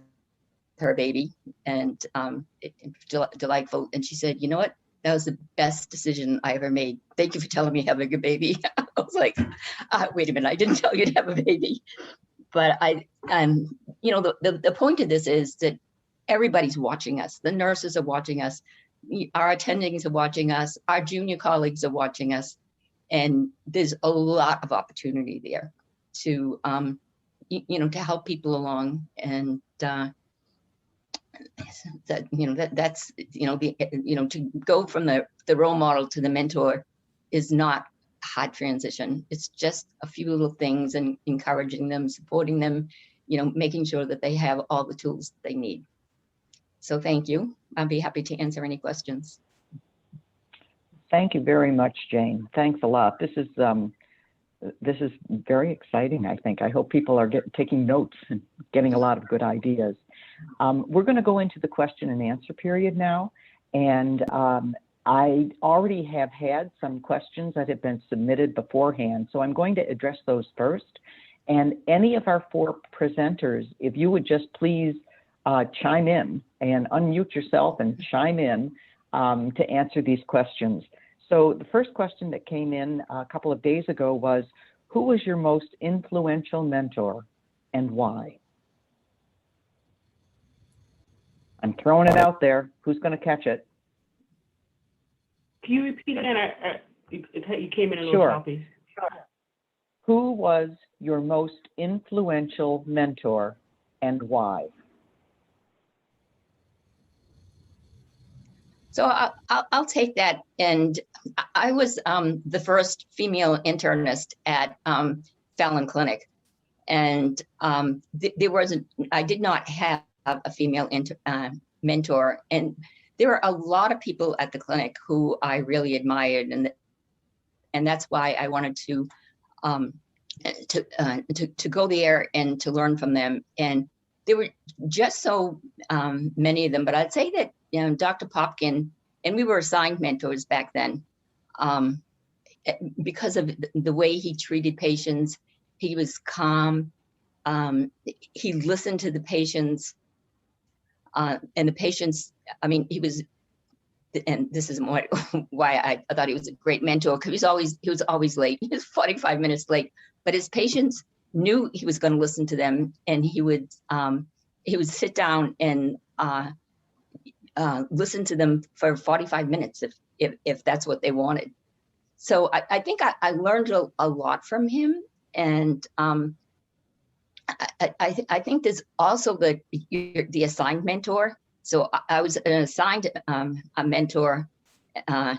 her baby, and delightful. And she said, you know what? That was the best decision I ever made. Thank you for telling me having a baby. I was like, wait a minute, I didn't tell you to have a baby. But you know, the point of this is that everybody's watching us. The nurses are watching us. Our attendings are watching us. Our junior colleagues are watching us. And there's a lot of opportunity there to, you know, to help people along. And that, you know, that's, you know, to go from the role model to the mentor is not a hard transition. It's just a few little things, and encouraging them, supporting them, you know, making sure that they have all the tools they need. So thank you. I'll be happy to answer any questions. Thank you very much, Jane. Thanks a lot. This is very exciting, I think. I hope people are taking notes and getting a lot of good ideas. We're going to go into the question and answer period now. And I already have had some questions that have been submitted beforehand, so I'm going to address those first. And any of our 4 presenters, if you would just please chime in and unmute yourself and chime in to answer these questions. So the first question that came in a couple of days ago was, who was your most influential mentor and why? I'm throwing it out there. Who's going to catch it? Can you repeat again? You came in a little Sure. choppy. Who was your most influential mentor and why? So I'll take that. And I was the first female internist at Fallon Clinic. And I did not have a female mentor. And there were a lot of people at the clinic who I really admired. And that's why I wanted to go there and to learn from them. And there were just so many of them. But I'd say that, you know, Dr. Popkin and we were assigned mentors back then. Because of the way he treated patients, he was calm. He listened to the patients, and the patients, I mean, he was, and this is more why I thought he was a great mentor, because he was always late. He was 45 minutes late, but his patients knew he was going to listen to them, and he would sit down and listen to them for 45 minutes if that's what they wanted. So I think I learned a lot from him, and I think there's also the assigned mentor. So I was an assigned a mentor, a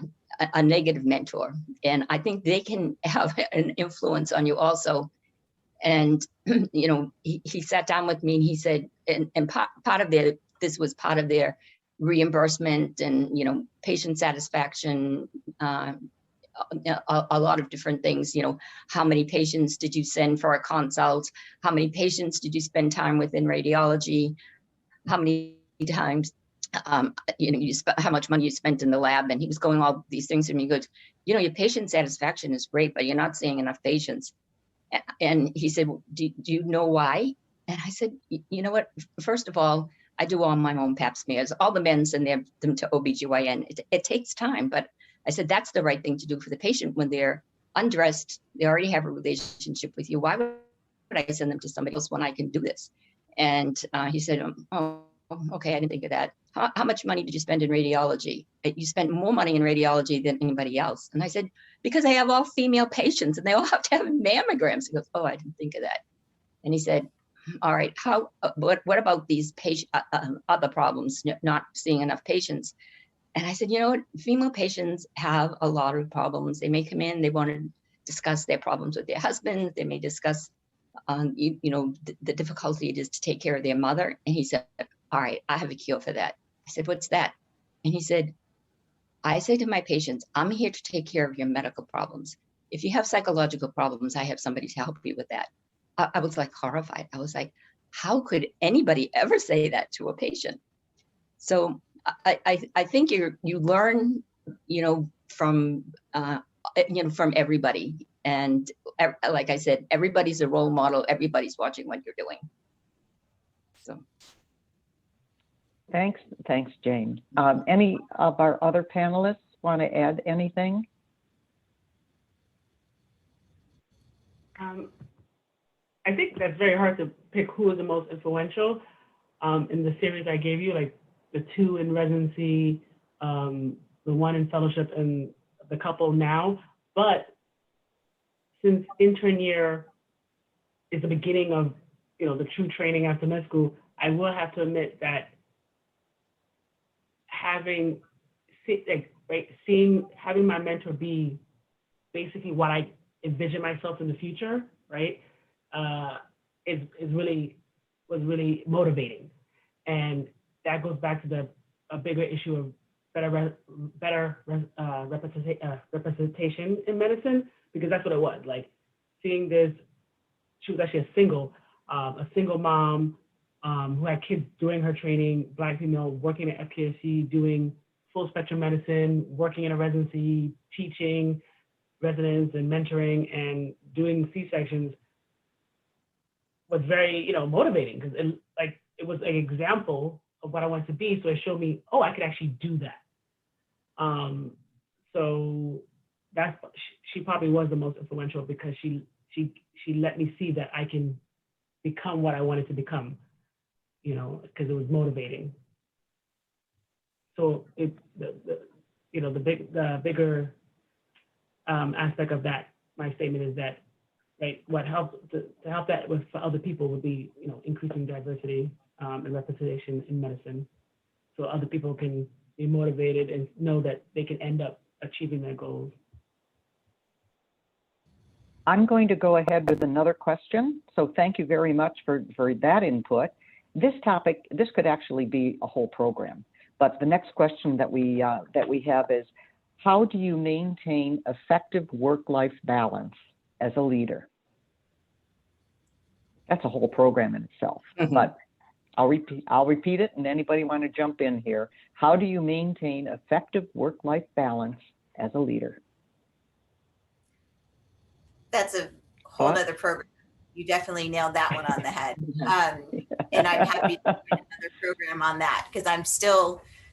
negative mentor, and I think they can have an influence on you also. And you know, he sat down with me and he said, and part of this was part of their reimbursement and, you know, patient satisfaction. A lot of different things, you know, how many patients did you send for a consult? How many patients did you spend time with in radiology? How many times, you know, how much money you spent in the lab? And he was going all these things to me. He goes, you know, your patient satisfaction is great, but you're not seeing enough patients. And he said, well, do you know why? And I said, you know what, first of all, I do all my own pap smears. All the men send them to OBGYN. It takes time, but I said, that's the right thing to do for the patient when they're undressed. They already have a relationship with you. Why would I send them to somebody else when I can do this? And he said, oh, okay, I didn't think of that. How much money did you spend in radiology? You spent more money in radiology than anybody else. And I said, because I have all female patients and they all have to have mammograms. He goes, oh, I didn't think of that. And he said, all right, what about these other problems, not seeing enough patients? And I said, you know what, female patients have a lot of problems. They may come in, they want to discuss their problems with their husbands. They may discuss, you know, the difficulty it is to take care of their mother. And he said, all right, I have a cure for that. I said, what's that? And he said, I say to my patients, I'm here to take care of your medical problems. If you have psychological problems, I have somebody to help you with that. I was like horrified. I was like, how could anybody ever say that to a patient? So I think you learn, you know, from everybody. And like I said, everybody's a role model. Everybody's watching what you're doing. So. Thanks, Jane. Any of our other panelists want to add anything? I think that's very hard to pick who is the most influential. In the series I gave you, like the 2 in residency, the 1 in fellowship, and the couple now. But since intern year is the beginning of, you know, the true training after med school, I will have to admit that having my mentor be basically what I envision myself in the future, right? Was really motivating, and that goes back to a bigger issue of better representation in medicine, because that's what it was like. Seeing this, she was actually a single mom who had kids during her training, Black female, working at FPSC, doing full spectrum medicine, working in a residency, teaching residents and mentoring and doing C-sections. Was very, you know, motivating, because it was an example of what I wanted to be. So it showed me, oh, I could actually do that. So she probably was the most influential, because she let me see that I can become what I wanted to become, you know, because it was motivating. So the bigger aspect of that, my statement is that, right, what helped to help that with for other people would be, you know, increasing diversity and representation in medicine, so other people can be motivated and know that they can end up achieving their goals. I'm going to go ahead with another question. So thank you very much for that input. This topic, this could actually be a whole program, but the next question that we have is, how do you maintain effective work-life balance as a leader? That's a whole program in itself. Mm-hmm. But I'll repeat it, and anybody want to jump in here. How do you maintain effective work-life balance as a leader? That's a whole other program. You definitely nailed that one on the head. And I'm happy to do another program on that, because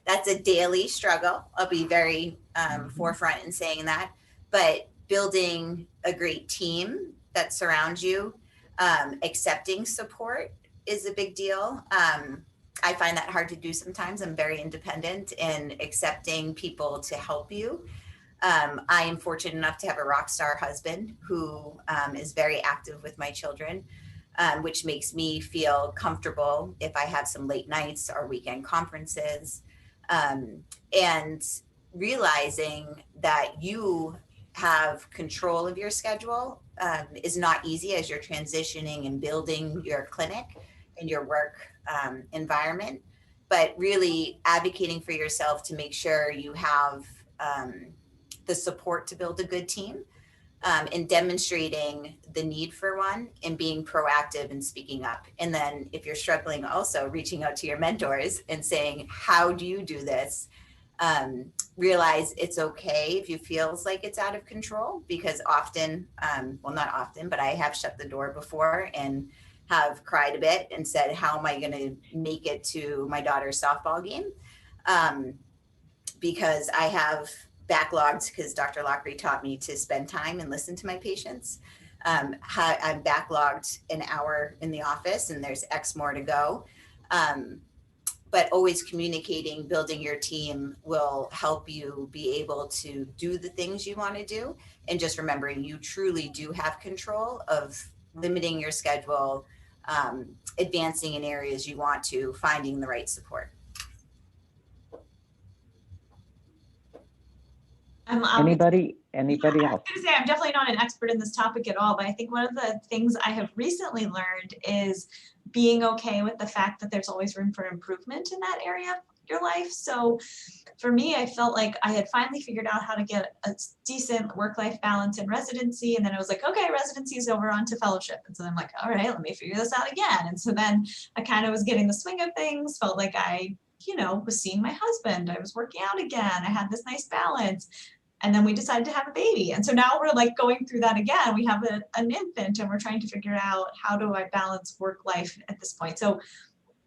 that's a daily struggle. I'll be very forefront in saying that. But building a great team that surrounds you, accepting support is a big deal. I find that hard to do sometimes. I'm very independent in accepting people to help you. I am fortunate enough to have a rock star husband who is very active with my children, which makes me feel comfortable if I have some late nights or weekend conferences. And realizing that you have control of your schedule is not easy as you're transitioning and building your clinic and your work environment, but really advocating for yourself to make sure you have the support to build a good team, and demonstrating the need for one and being proactive and speaking up. And then if you're struggling, also reaching out to your mentors and saying, how do you do this? Realize it's okay if you feels like it's out of control, because often, well, not often, but I have shut the door before and have cried a bit and said, how am I going to make it to my daughter's softball game? Because I have backlogged, because Dr. Lochrie taught me to spend time and listen to my patients. I'm backlogged an hour in the office and there's X more to go. But always communicating, building your team will help you be able to do the things you want to do. And just remembering you truly do have control of limiting your schedule, advancing in areas you want to, finding the right support. Anybody else? I was going to say, I'm definitely not an expert in this topic at all, but I think one of the things I have recently learned is being okay with the fact that there's always room for improvement in that area of your life. So for me, I felt like I had finally figured out how to get a decent work-life balance in residency. And then I was like, okay, residency is over, on to fellowship. And so I'm like, all right, let me figure this out again. And so then I kind of was getting the swing of things, felt like I, was seeing my husband. I was working out again. I had this nice balance. And then we decided to have a baby. And so now we're like going through that again. We have an infant and we're trying to figure out, how do I balance work life at this point? So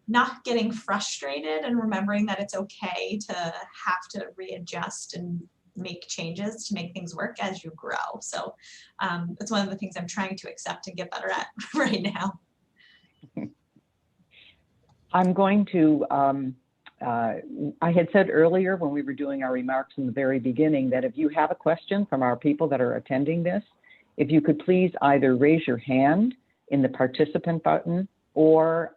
not getting frustrated and remembering that it's okay to have to readjust and make changes to make things work as you grow. So that's one of the things I'm trying to accept and get better at right now. I'm going to, I had said earlier when we were doing our remarks in the very beginning that if you have a question from our people that are attending this, if you could please either raise your hand in the participant button or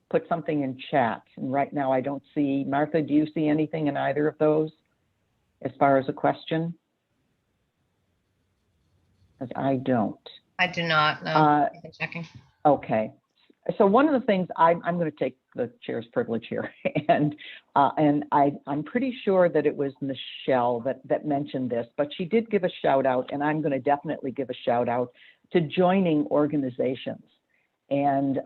put something in chat. And right now I don't see, Martha, do you see anything in either of those as far as a question? I don't. I do not know. Checking. Okay. So one of the things I'm going to take the chair's privilege here, and I'm pretty sure that it was Michelle that mentioned this, but she did give a shout out, and I'm going to definitely give a shout out to joining organizations. And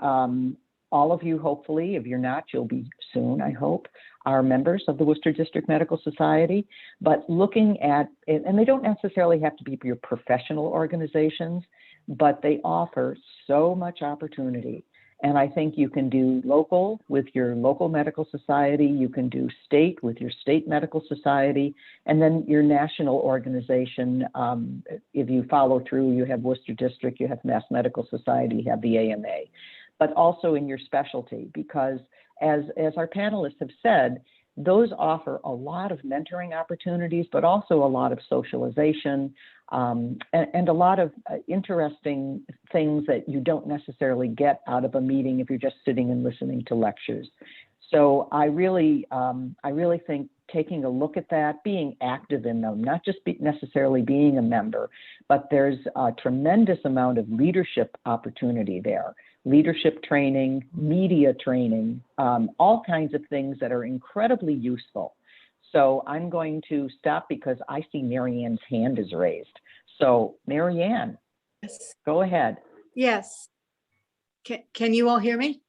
all of you, hopefully, if you're not, you'll be soon, I hope, are members of the Worcester District Medical Society. But looking at, and they don't necessarily have to be your professional organizations, but they offer so much opportunity. And I think you can do local with your local medical society, you can do state with your state medical society, and then your national organization. If you follow through, you have Worcester District, you have Mass Medical Society, you have the AMA, but also in your specialty, because as our panelists have said, those offer a lot of mentoring opportunities, but also a lot of socialization, and a lot of interesting things that you don't necessarily get out of a meeting if you're just sitting and listening to lectures. So I really think taking a look at that, being active in them, not just necessarily being a member, but there's a tremendous amount of leadership opportunity there. Leadership training, media training, all kinds of things that are incredibly useful. So I'm going to stop because I see Marianne's hand is raised. So Marianne, yes. Go ahead. Yes. Can you all hear me?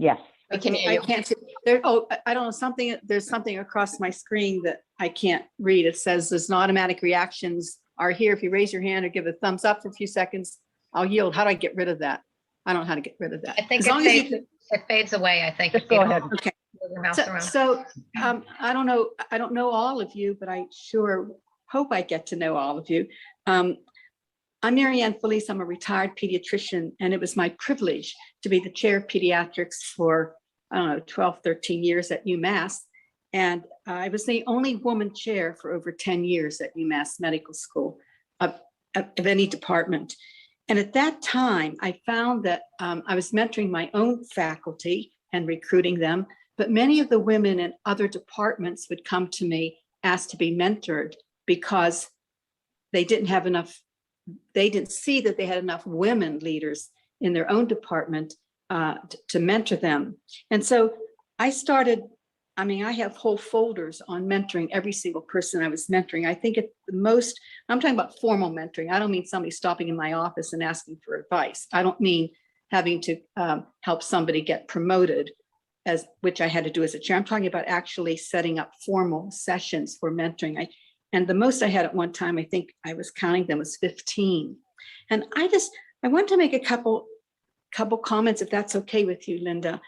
Yes. We can hear I you. can't see. There, oh, I don't know, there's something across my screen that I can't read. It says there's an automatic reactions are here. If you raise your hand or give a thumbs up for a few seconds, I'll yield. How do I get rid of that? I don't know how to get rid of that. I think As long as you it fades away, I think. Just if you go don't ahead. Okay. move your mouse So, around. so I don't know all of you, but I sure hope I get to know all of you. I'm Marianne Felice. I'm a retired pediatrician, and it was my privilege to be the chair of pediatrics for, I don't know, 12, 13 years at UMass. And I was the only woman chair for over 10 years at UMass Medical School of any department. And at that time, I found that I was mentoring my own faculty and recruiting them, but many of the women in other departments would come to me, ask to be mentored because they didn't have enough, they didn't see that they had enough women leaders in their own department to mentor them. And so I started, I mean, I have whole folders on mentoring every single person I was mentoring. I think at the most, I'm talking about formal mentoring. I don't mean somebody stopping in my office and asking for advice. I don't mean having to help somebody get promoted, which I had to do as a chair. I'm talking about actually setting up formal sessions for mentoring. And the most I had at one time, I think I was counting them, was 15. And I want to make a couple comments, if that's okay with you, Lynda,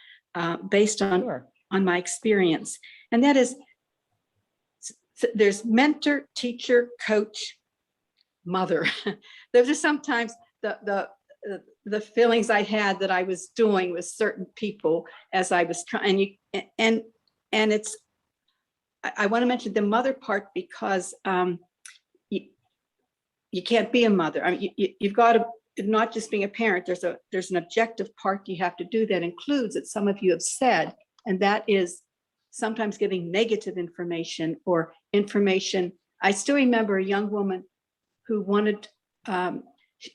based on, Sure. on my experience. And that is, there's mentor, teacher, coach, mother. Those are sometimes the feelings I had that I was doing with certain people as I was trying. And it's, I want to mention the mother part because you can't be a mother. I mean, you've got to, not just being a parent, there's an objective part you have to do that includes, that some of you have said, and that is sometimes giving negative information or information. I still remember a young woman who wanted,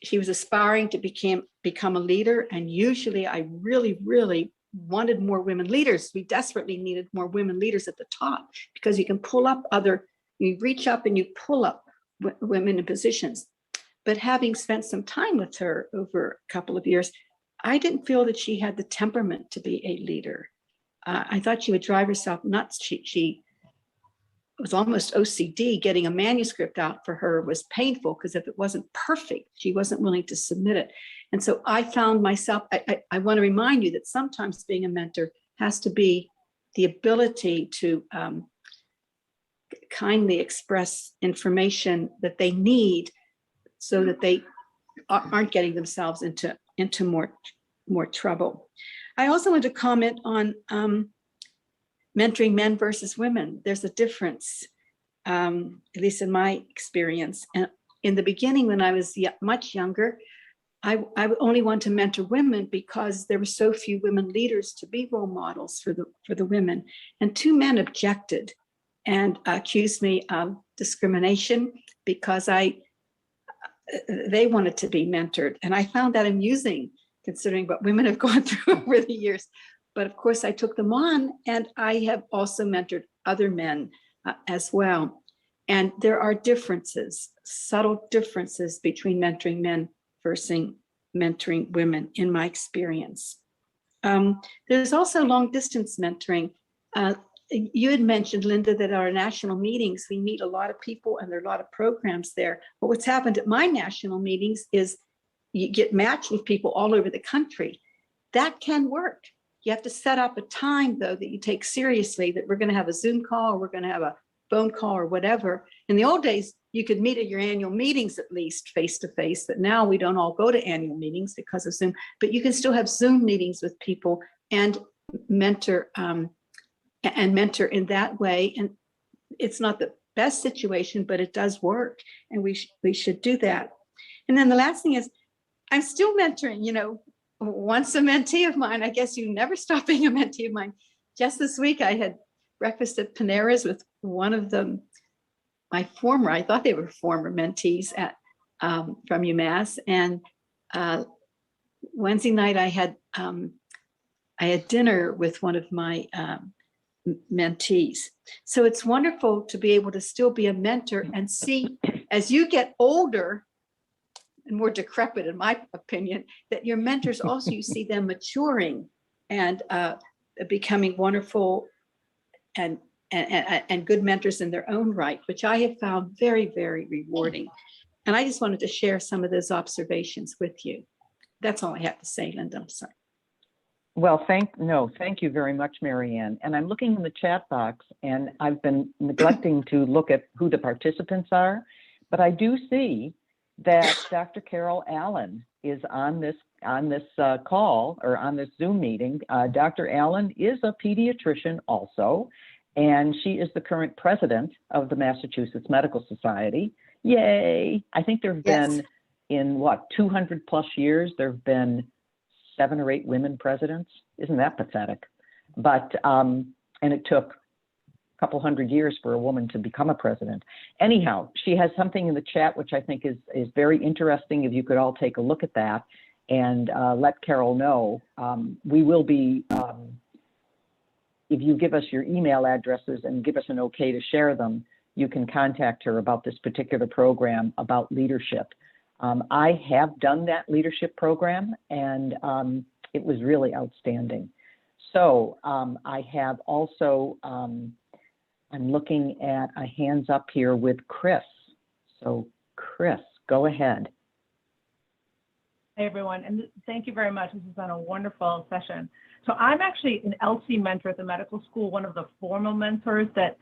she was aspiring to become a leader, and usually I really, really wanted more women leaders. We desperately needed more women leaders at the top, because you can pull up you reach up and you pull up women in positions. But having spent some time with her over a couple of years, I didn't feel that she had the temperament to be a leader. I thought she would drive herself nuts. She was almost OCD. Getting a manuscript out for her was painful, because if it wasn't perfect, she wasn't willing to submit it. And so I found myself, I want to remind you that sometimes being a mentor has to be the ability to kindly express information that they need so that they aren't getting themselves into more trouble. I also want to comment on mentoring men versus women. There's a difference, at least in my experience. And in the beginning, when I was much younger, I only want to mentor women because there were so few women leaders to be role models for the women. And two men objected and accused me of discrimination because they wanted to be mentored. And I found that amusing, considering what women have gone through over the years. But of course, I took them on, and I have also mentored other men as well. And there are differences, subtle differences between mentoring men versus mentoring women, in my experience. There's also long distance mentoring. You had mentioned, Lynda, that our national meetings, we meet a lot of people and there are a lot of programs there. But what's happened at my national meetings is you get matched with people all over the country. That can work. You have to set up a time, though, that you take seriously, that we're going to have a Zoom call or we're going to have a phone call or whatever. In the old days, you could meet at your annual meetings, at least face to face, but now we don't all go to annual meetings because of Zoom, but you can still have Zoom meetings with people and mentor in that way. And it's not the best situation, but it does work, and we should do that. And then the last thing is, I'm still mentoring, once a mentee of mine. I guess you never stop being a mentee of mine. Just this week, I had breakfast at Panera's with one of them, I thought they were former mentees from UMass. And Wednesday night, I had dinner with one of my mentees. So it's wonderful to be able to still be a mentor and see, as you get older and more decrepit, in my opinion, that your mentors also, you see them maturing and becoming wonderful and good mentors in their own right, which I have found very, very rewarding. And I just wanted to share some of those observations with you. That's all I have to say, Lynda. I'm sorry. Well, thank you very much, Marianne. And I'm looking in the chat box, and I've been neglecting to look at who the participants are, but I do see that Dr. Carol Allen is on this call, or on this Zoom meeting. Dr. Allen is a pediatrician also, and she is the current president of the Massachusetts Medical Society. Yay! I think there have been, in 200 plus years, there have been 7 or 8 women presidents. Isn't that pathetic? But, and it took a couple hundred years for a woman to become a president. Anyhow, she has something in the chat which I think is very interesting. If you could all take a look at that and let Carol know. We will be, if you give us your email addresses and give us an okay to share them, you can contact her about this particular program about leadership. I have done that leadership program, and it was really outstanding. So I have also, I'm looking at a hands up here with Chris. So Chris, go ahead. Hey everyone, and thank you very much. This has been a wonderful session. So I'm actually an LC mentor at the medical school, one of the formal mentors that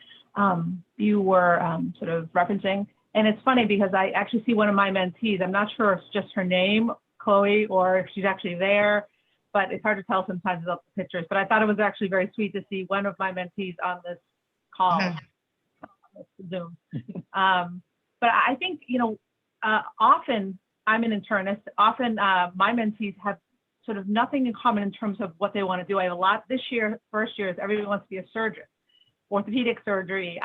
you were sort of referencing. And it's funny because I actually see one of my mentees. I'm not sure if it's just her name, Chloe, or if she's actually there, but it's hard to tell sometimes without the pictures. But I thought it was actually very sweet to see one of my mentees on this call, Zoom. But I think, often I'm an internist. Often my mentees have sort of nothing in common in terms of what they want to do. I have a lot this year, first year, is everybody wants to be a surgeon, orthopedic surgery,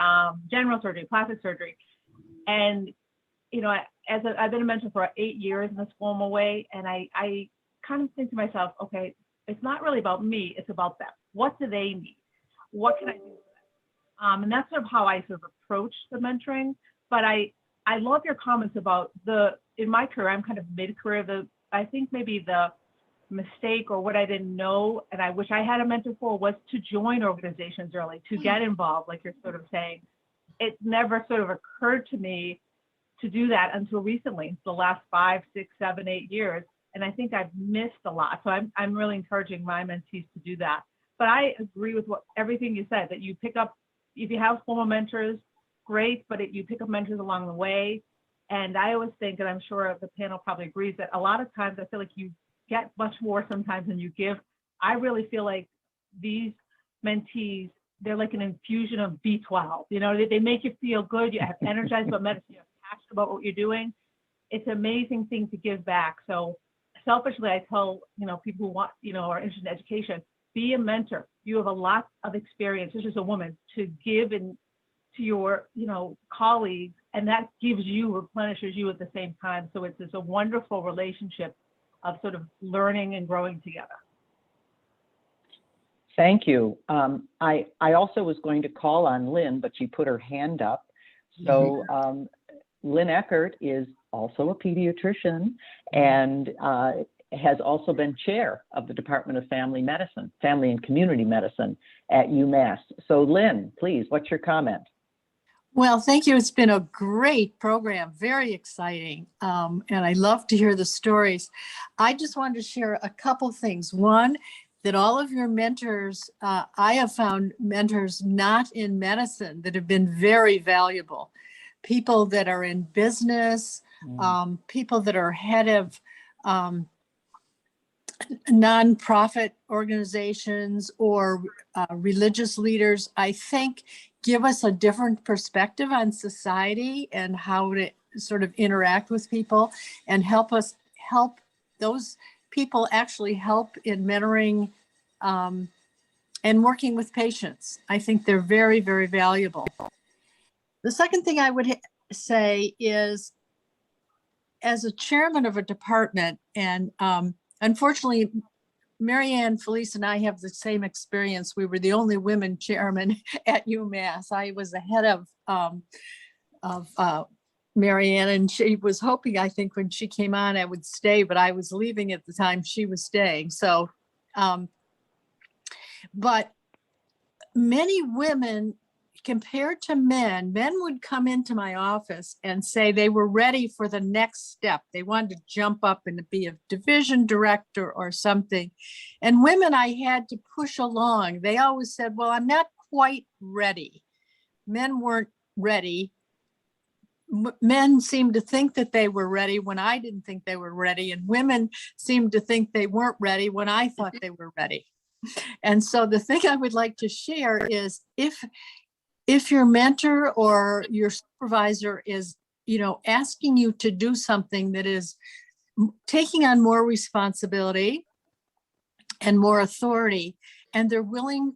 general surgery, plastic surgery. And, I've been a mentor for 8 years in this formal way. And I kind of think to myself, okay, it's not really about me, it's about them. What do they need? What can I do for them? And that's sort of how I sort of approach the mentoring. But I love your comments about in my career, I'm kind of mid-career, I think maybe the mistake or what I didn't know, and I wish I had a mentor for, was to join organizations early, to get involved, like you're sort of saying. It never sort of occurred to me to do that until recently, the last 5, 6, 7, 8 years. And I think I've missed a lot. So I'm really encouraging my mentees to do that. But I agree with everything you said, that you pick up, if you have formal mentors, great, but you pick up mentors along the way. And I always think, and I'm sure the panel probably agrees, that a lot of times I feel like you get much more sometimes than you give. I really feel like these mentees, they're like an infusion of B12. They make you feel good. You have energized about medicine. You're passionate about what you're doing. It's an amazing thing to give back. So selfishly, I tell people who want, are interested in education, be a mentor. You have a lot of experience, just as a woman, to give to your colleagues, and that gives you, replenishes you at the same time. So it's a wonderful relationship of sort of learning and growing together. Thank you. I also was going to call on Lynn, but she put her hand up. So Lynn Eckert is also a pediatrician and has also been chair of the Department of Family and Community Medicine at UMass. So Lynn, please, what's your comment? Well, thank you. It's been a great program, very exciting. And I love to hear the stories. I just wanted to share a couple things. One, that all of your mentors, I have found mentors not in medicine that have been very valuable. People that are in business, people that are head of nonprofit organizations or religious leaders, I think give us a different perspective on society and how to sort of interact with people, and help those people actually help in mentoring and working with patients. I think they're very, very valuable. The second thing I would say is, as a chairman of a department, and unfortunately, Marianne Felice and I have the same experience. We were the only women chairman at UMass. I was ahead of Marianne, and she was hoping, I think, when she came on, I would stay, but I was leaving at the time she was staying. So But many women, compared to men would come into my office and say they were ready for the next step. They wanted to jump up and be a division director or something. And women I had to push along. They always said, well, I'm not quite ready. Men weren't ready. Men seemed to think that they were ready when I didn't think they were ready. And women seemed to think they weren't ready when I thought they were ready. And so the thing I would like to share is if your mentor or your supervisor is, asking you to do something that is taking on more responsibility and more authority, and they're willing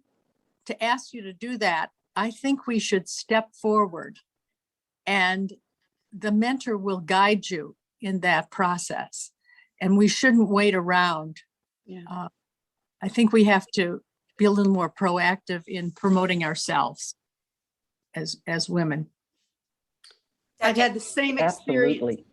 to ask you to do that, I think we should step forward, and the mentor will guide you in that process. And we shouldn't wait around. Yeah. I think we have to be a little more proactive in promoting ourselves as women. I've had the same experience. Absolutely.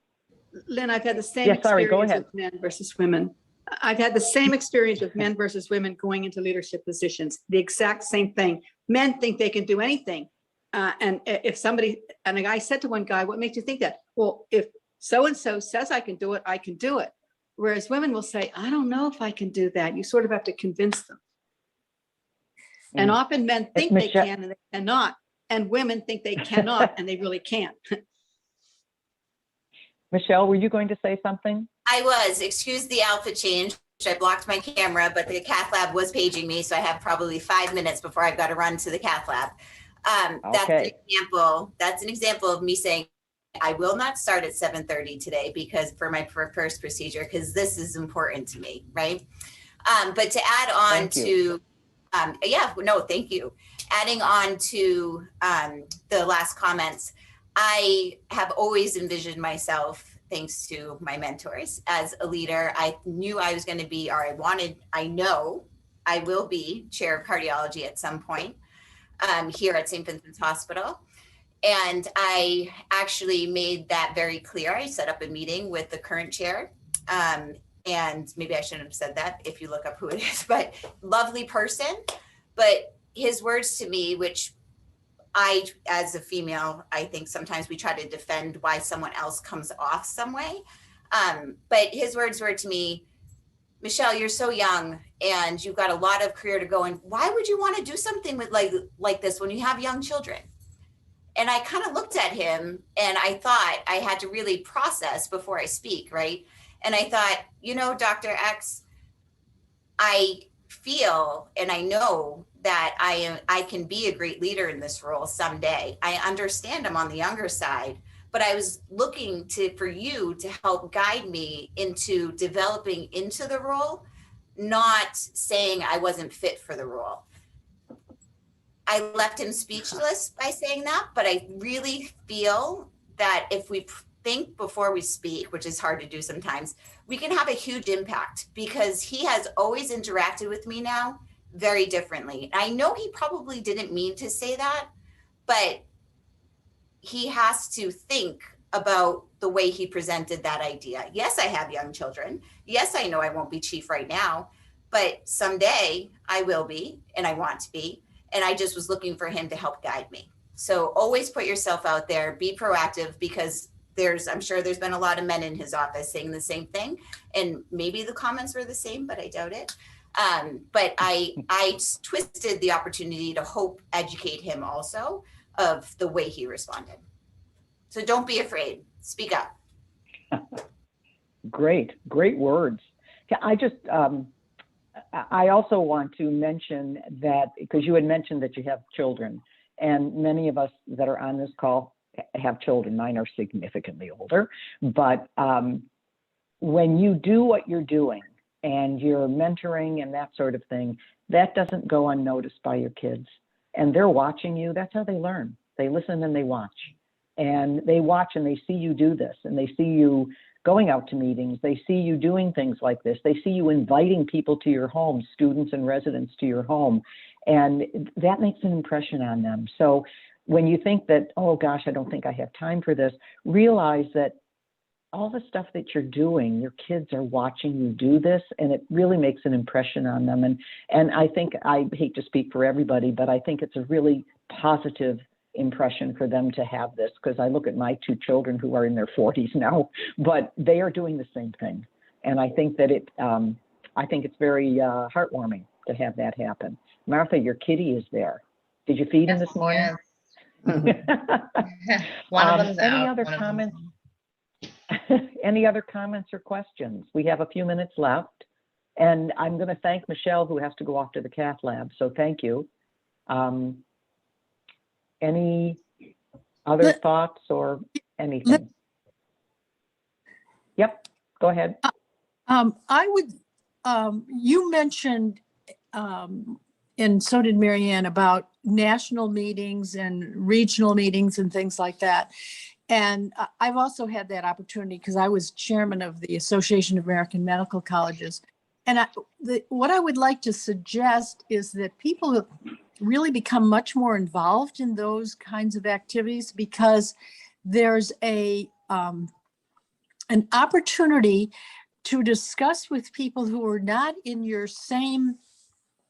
Lynn, I've had the same Yeah, sorry, go experience ahead. with men versus women. I've had the same experience with men versus women going into leadership positions. The exact same thing. Men think they can do anything. And if somebody, and a guy said to one guy, what makes you think that? Well, if so-and-so says I can do it, I can do it. Whereas women will say, I don't know if I can do that. You sort of have to convince them. And often men think they can and they cannot. And women think they cannot and they really can't. Michelle, were you going to say something? I was. Excuse the outfit change. I blocked my camera, but the cath lab was paging me, so I have probably 5 minutes before I've got to run to the cath lab. Okay. That's an example of me saying, I will not start at 7:30 today because for my first procedure, because this is important to me, right? But to add on Thank you. thank you. Adding on to the last comments, I have always envisioned myself, thanks to my mentors, as a leader. I knew I was going to be, or I know I will be chair of cardiology at some point here at St. Vincent's Hospital. And I actually made that very clear. I set up a meeting with the current chair. And maybe I shouldn't have said that if you look up who it is, but lovely person. But his words to me, which I, as a female, I think sometimes we try to defend why someone else comes off some way. But his words were to me, Michelle, you're so young and you've got a lot of career to go. And why would you want to do something with like this when you have young children? And I kind of looked at him and I thought I had to really process before I speak, right? And I thought, Dr. X, I feel and I know that I can be a great leader in this role someday. I understand I'm on the younger side, but I was looking for you to help guide me into developing into the role, not saying I wasn't fit for the role. I left him speechless by saying that, but I really feel that if we think before we speak, which is hard to do sometimes, we can have a huge impact because he has always interacted with me now very differently. I know he probably didn't mean to say that, but he has to think about the way he presented that idea. Yes, I have young children. Yes, I know I won't be chief right now, but someday I will be, and I want to be. And I just was looking for him to help guide me. So always put yourself out there, be proactive, because I'm sure there's been a lot of men in his office saying the same thing. And maybe the comments were the same, but I doubt it. But I twisted the opportunity to educate him also of the way he responded. So don't be afraid, speak up. Great words. I also want to mention that, because you had mentioned that you have children, and many of us that are on this call have children. Mine are significantly older, but when you do what you're doing and you're mentoring and that sort of thing, that doesn't go unnoticed by your kids. And they're watching you. That's how they learn. They listen and they watch. And they watch and they see you do this, and they see you going out to meetings. They see you doing things like this. They see you inviting people to your home, students and residents to your home. And that makes an impression on them. So when you think that, oh gosh, I don't think I have time for this, realize that all the stuff that you're doing, your kids are watching you do this, and it really makes an impression on them. And I think, I hate to speak for everybody, but I think it's a really positive impression for them to have this, because I look at my two children who are in their 40s now, but they are doing the same thing. And I think that I think it's very heartwarming to have that happen. Martha, your kitty is there. Did you feed him this morning? Yes. One of them's Any out. other one of them's comments? home. Any other comments or questions? We have a few minutes left, and I'm going to thank Michelle, who has to go off to the cath lab. So thank you. Any other thoughts or anything? Yep, go ahead. I would, you mentioned, and so did Marianne, about national meetings and regional meetings and things like that. And I've also had that opportunity because I was chairman of the Association of American Medical Colleges. And what I would like to suggest is that people really become much more involved in those kinds of activities, because there's an opportunity to discuss with people who are not in your same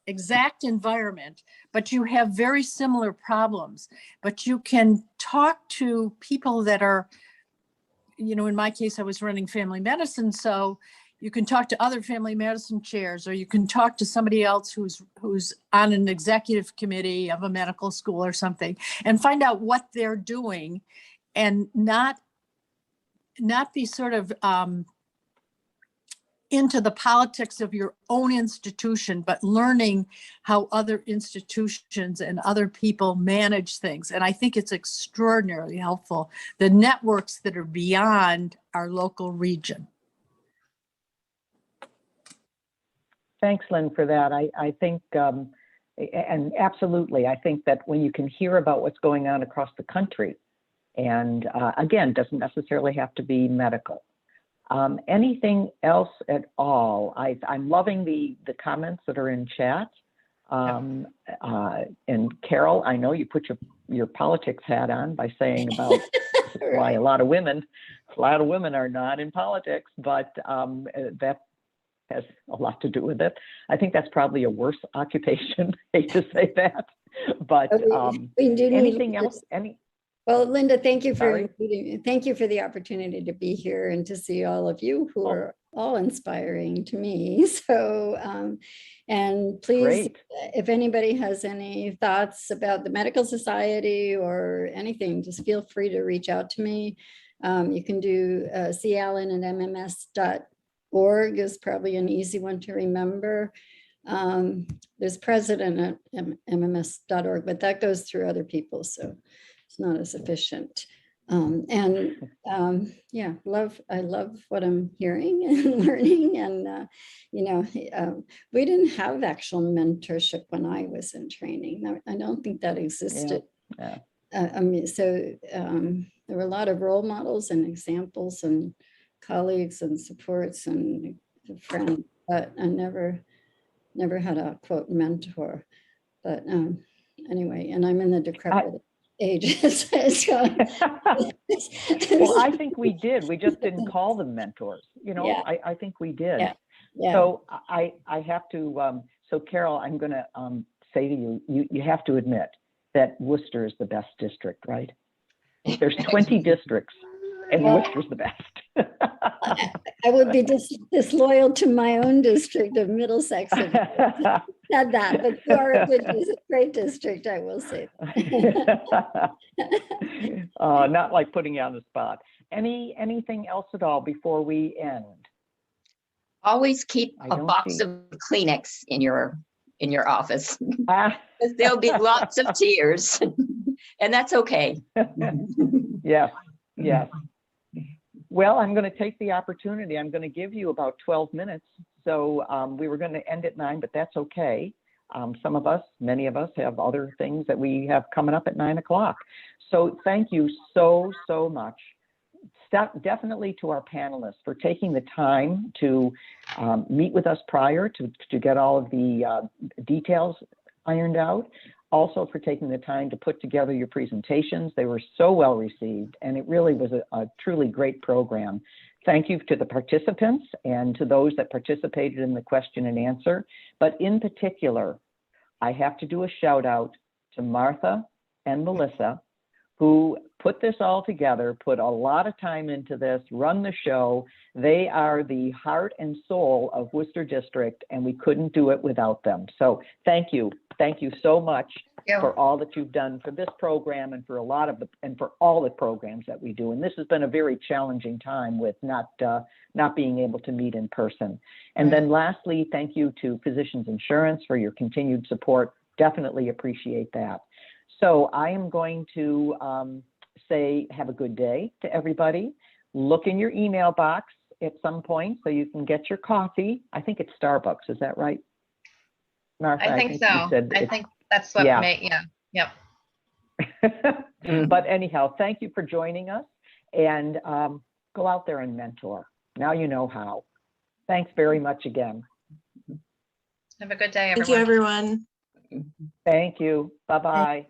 exact environment, but you have very similar problems. But you can talk to people that are, in my case, I was running family medicine, so you can talk to other family medicine chairs, or you can talk to somebody else who's on an executive committee of a medical school or something, and find out what they're doing, and not be sort of into the politics of your own institution, but learning how other institutions and other people manage things. And I think it's extraordinarily helpful, the networks that are beyond our local region. Thanks, Lynn, for that. I think, and absolutely, I think that when you can hear about what's going on across the country, and again, doesn't necessarily have to be medical. Anything else at all? I'm loving the comments that are in chat. And Carol, I know you put your politics hat on by saying about why a lot of women are not in politics, but that has a lot to do with it. I think that's probably a worse occupation. Hate to say that, but we do anything need else? Well, Lynda, thank you for Sorry. thank you for the opportunity to be here and to see all of you who are all inspiring to me. So, and please, Great. If anybody has any thoughts about the Medical Society or anything, just feel free to reach out to me. You can do callen@mms.org is probably an easy one to remember. There's president at mms.org, but that goes through other people, so it's not as efficient. Yeah, I love what I'm hearing and learning. And, we didn't have actual mentorship when I was in training. I don't think that existed. Yeah. There were a lot of role models and examples and colleagues and supports and friends, but I never had a quote mentor. But anyway, and I'm in the decrepit ages. So, well, I think we did. We just didn't call them mentors. Yeah. I think we did. Yeah. So I have to. So Carol, I'm going to say to you, you have to admit that Worcester is the best district, right? There's 20 districts, and Worcester's the best. I would be disloyal to my own district of Middlesex if I said that, but you are a great district, I will say. Not like putting you on the spot. Anything else at all before we end? Always keep a box of Kleenex in your office. There'll be lots of tears, and that's okay. Yes. Well, I'm going to take the opportunity. I'm going to give you about 12 minutes. So we were going to end at 9, but that's okay. Many of us have other things that we have coming up at 9 o'clock. So thank you so much. Definitely to our panelists for taking the time to meet with us prior to get all of the details ironed out. Also for taking the time to put together your presentations. They were so well received, and it really was a truly great program. Thank you to the participants and to those that participated in the question and answer. But in particular, I have to do a shout out to Martha and Melissa, who put this all together, put a lot of time into this, run the show. They are the heart and soul of Worcester District, and we couldn't do it without them. So thank you. Thank you so much for all that you've done for this program and for for all the programs that we do. And this has been a very challenging time with not being able to meet in person. And then lastly, thank you to Physicians Insurance for your continued support. Definitely appreciate that. So I am going to say have a good day to everybody. Look in your email box at some point so you can get your coffee. I think it's Starbucks. Is that right, Martha? I think so. I think that's what yep. But anyhow, thank you for joining us, and go out there and mentor. Now you know how. Thanks very much again. Have a good day, everyone. Thank you, everyone. Thank you. Bye-bye.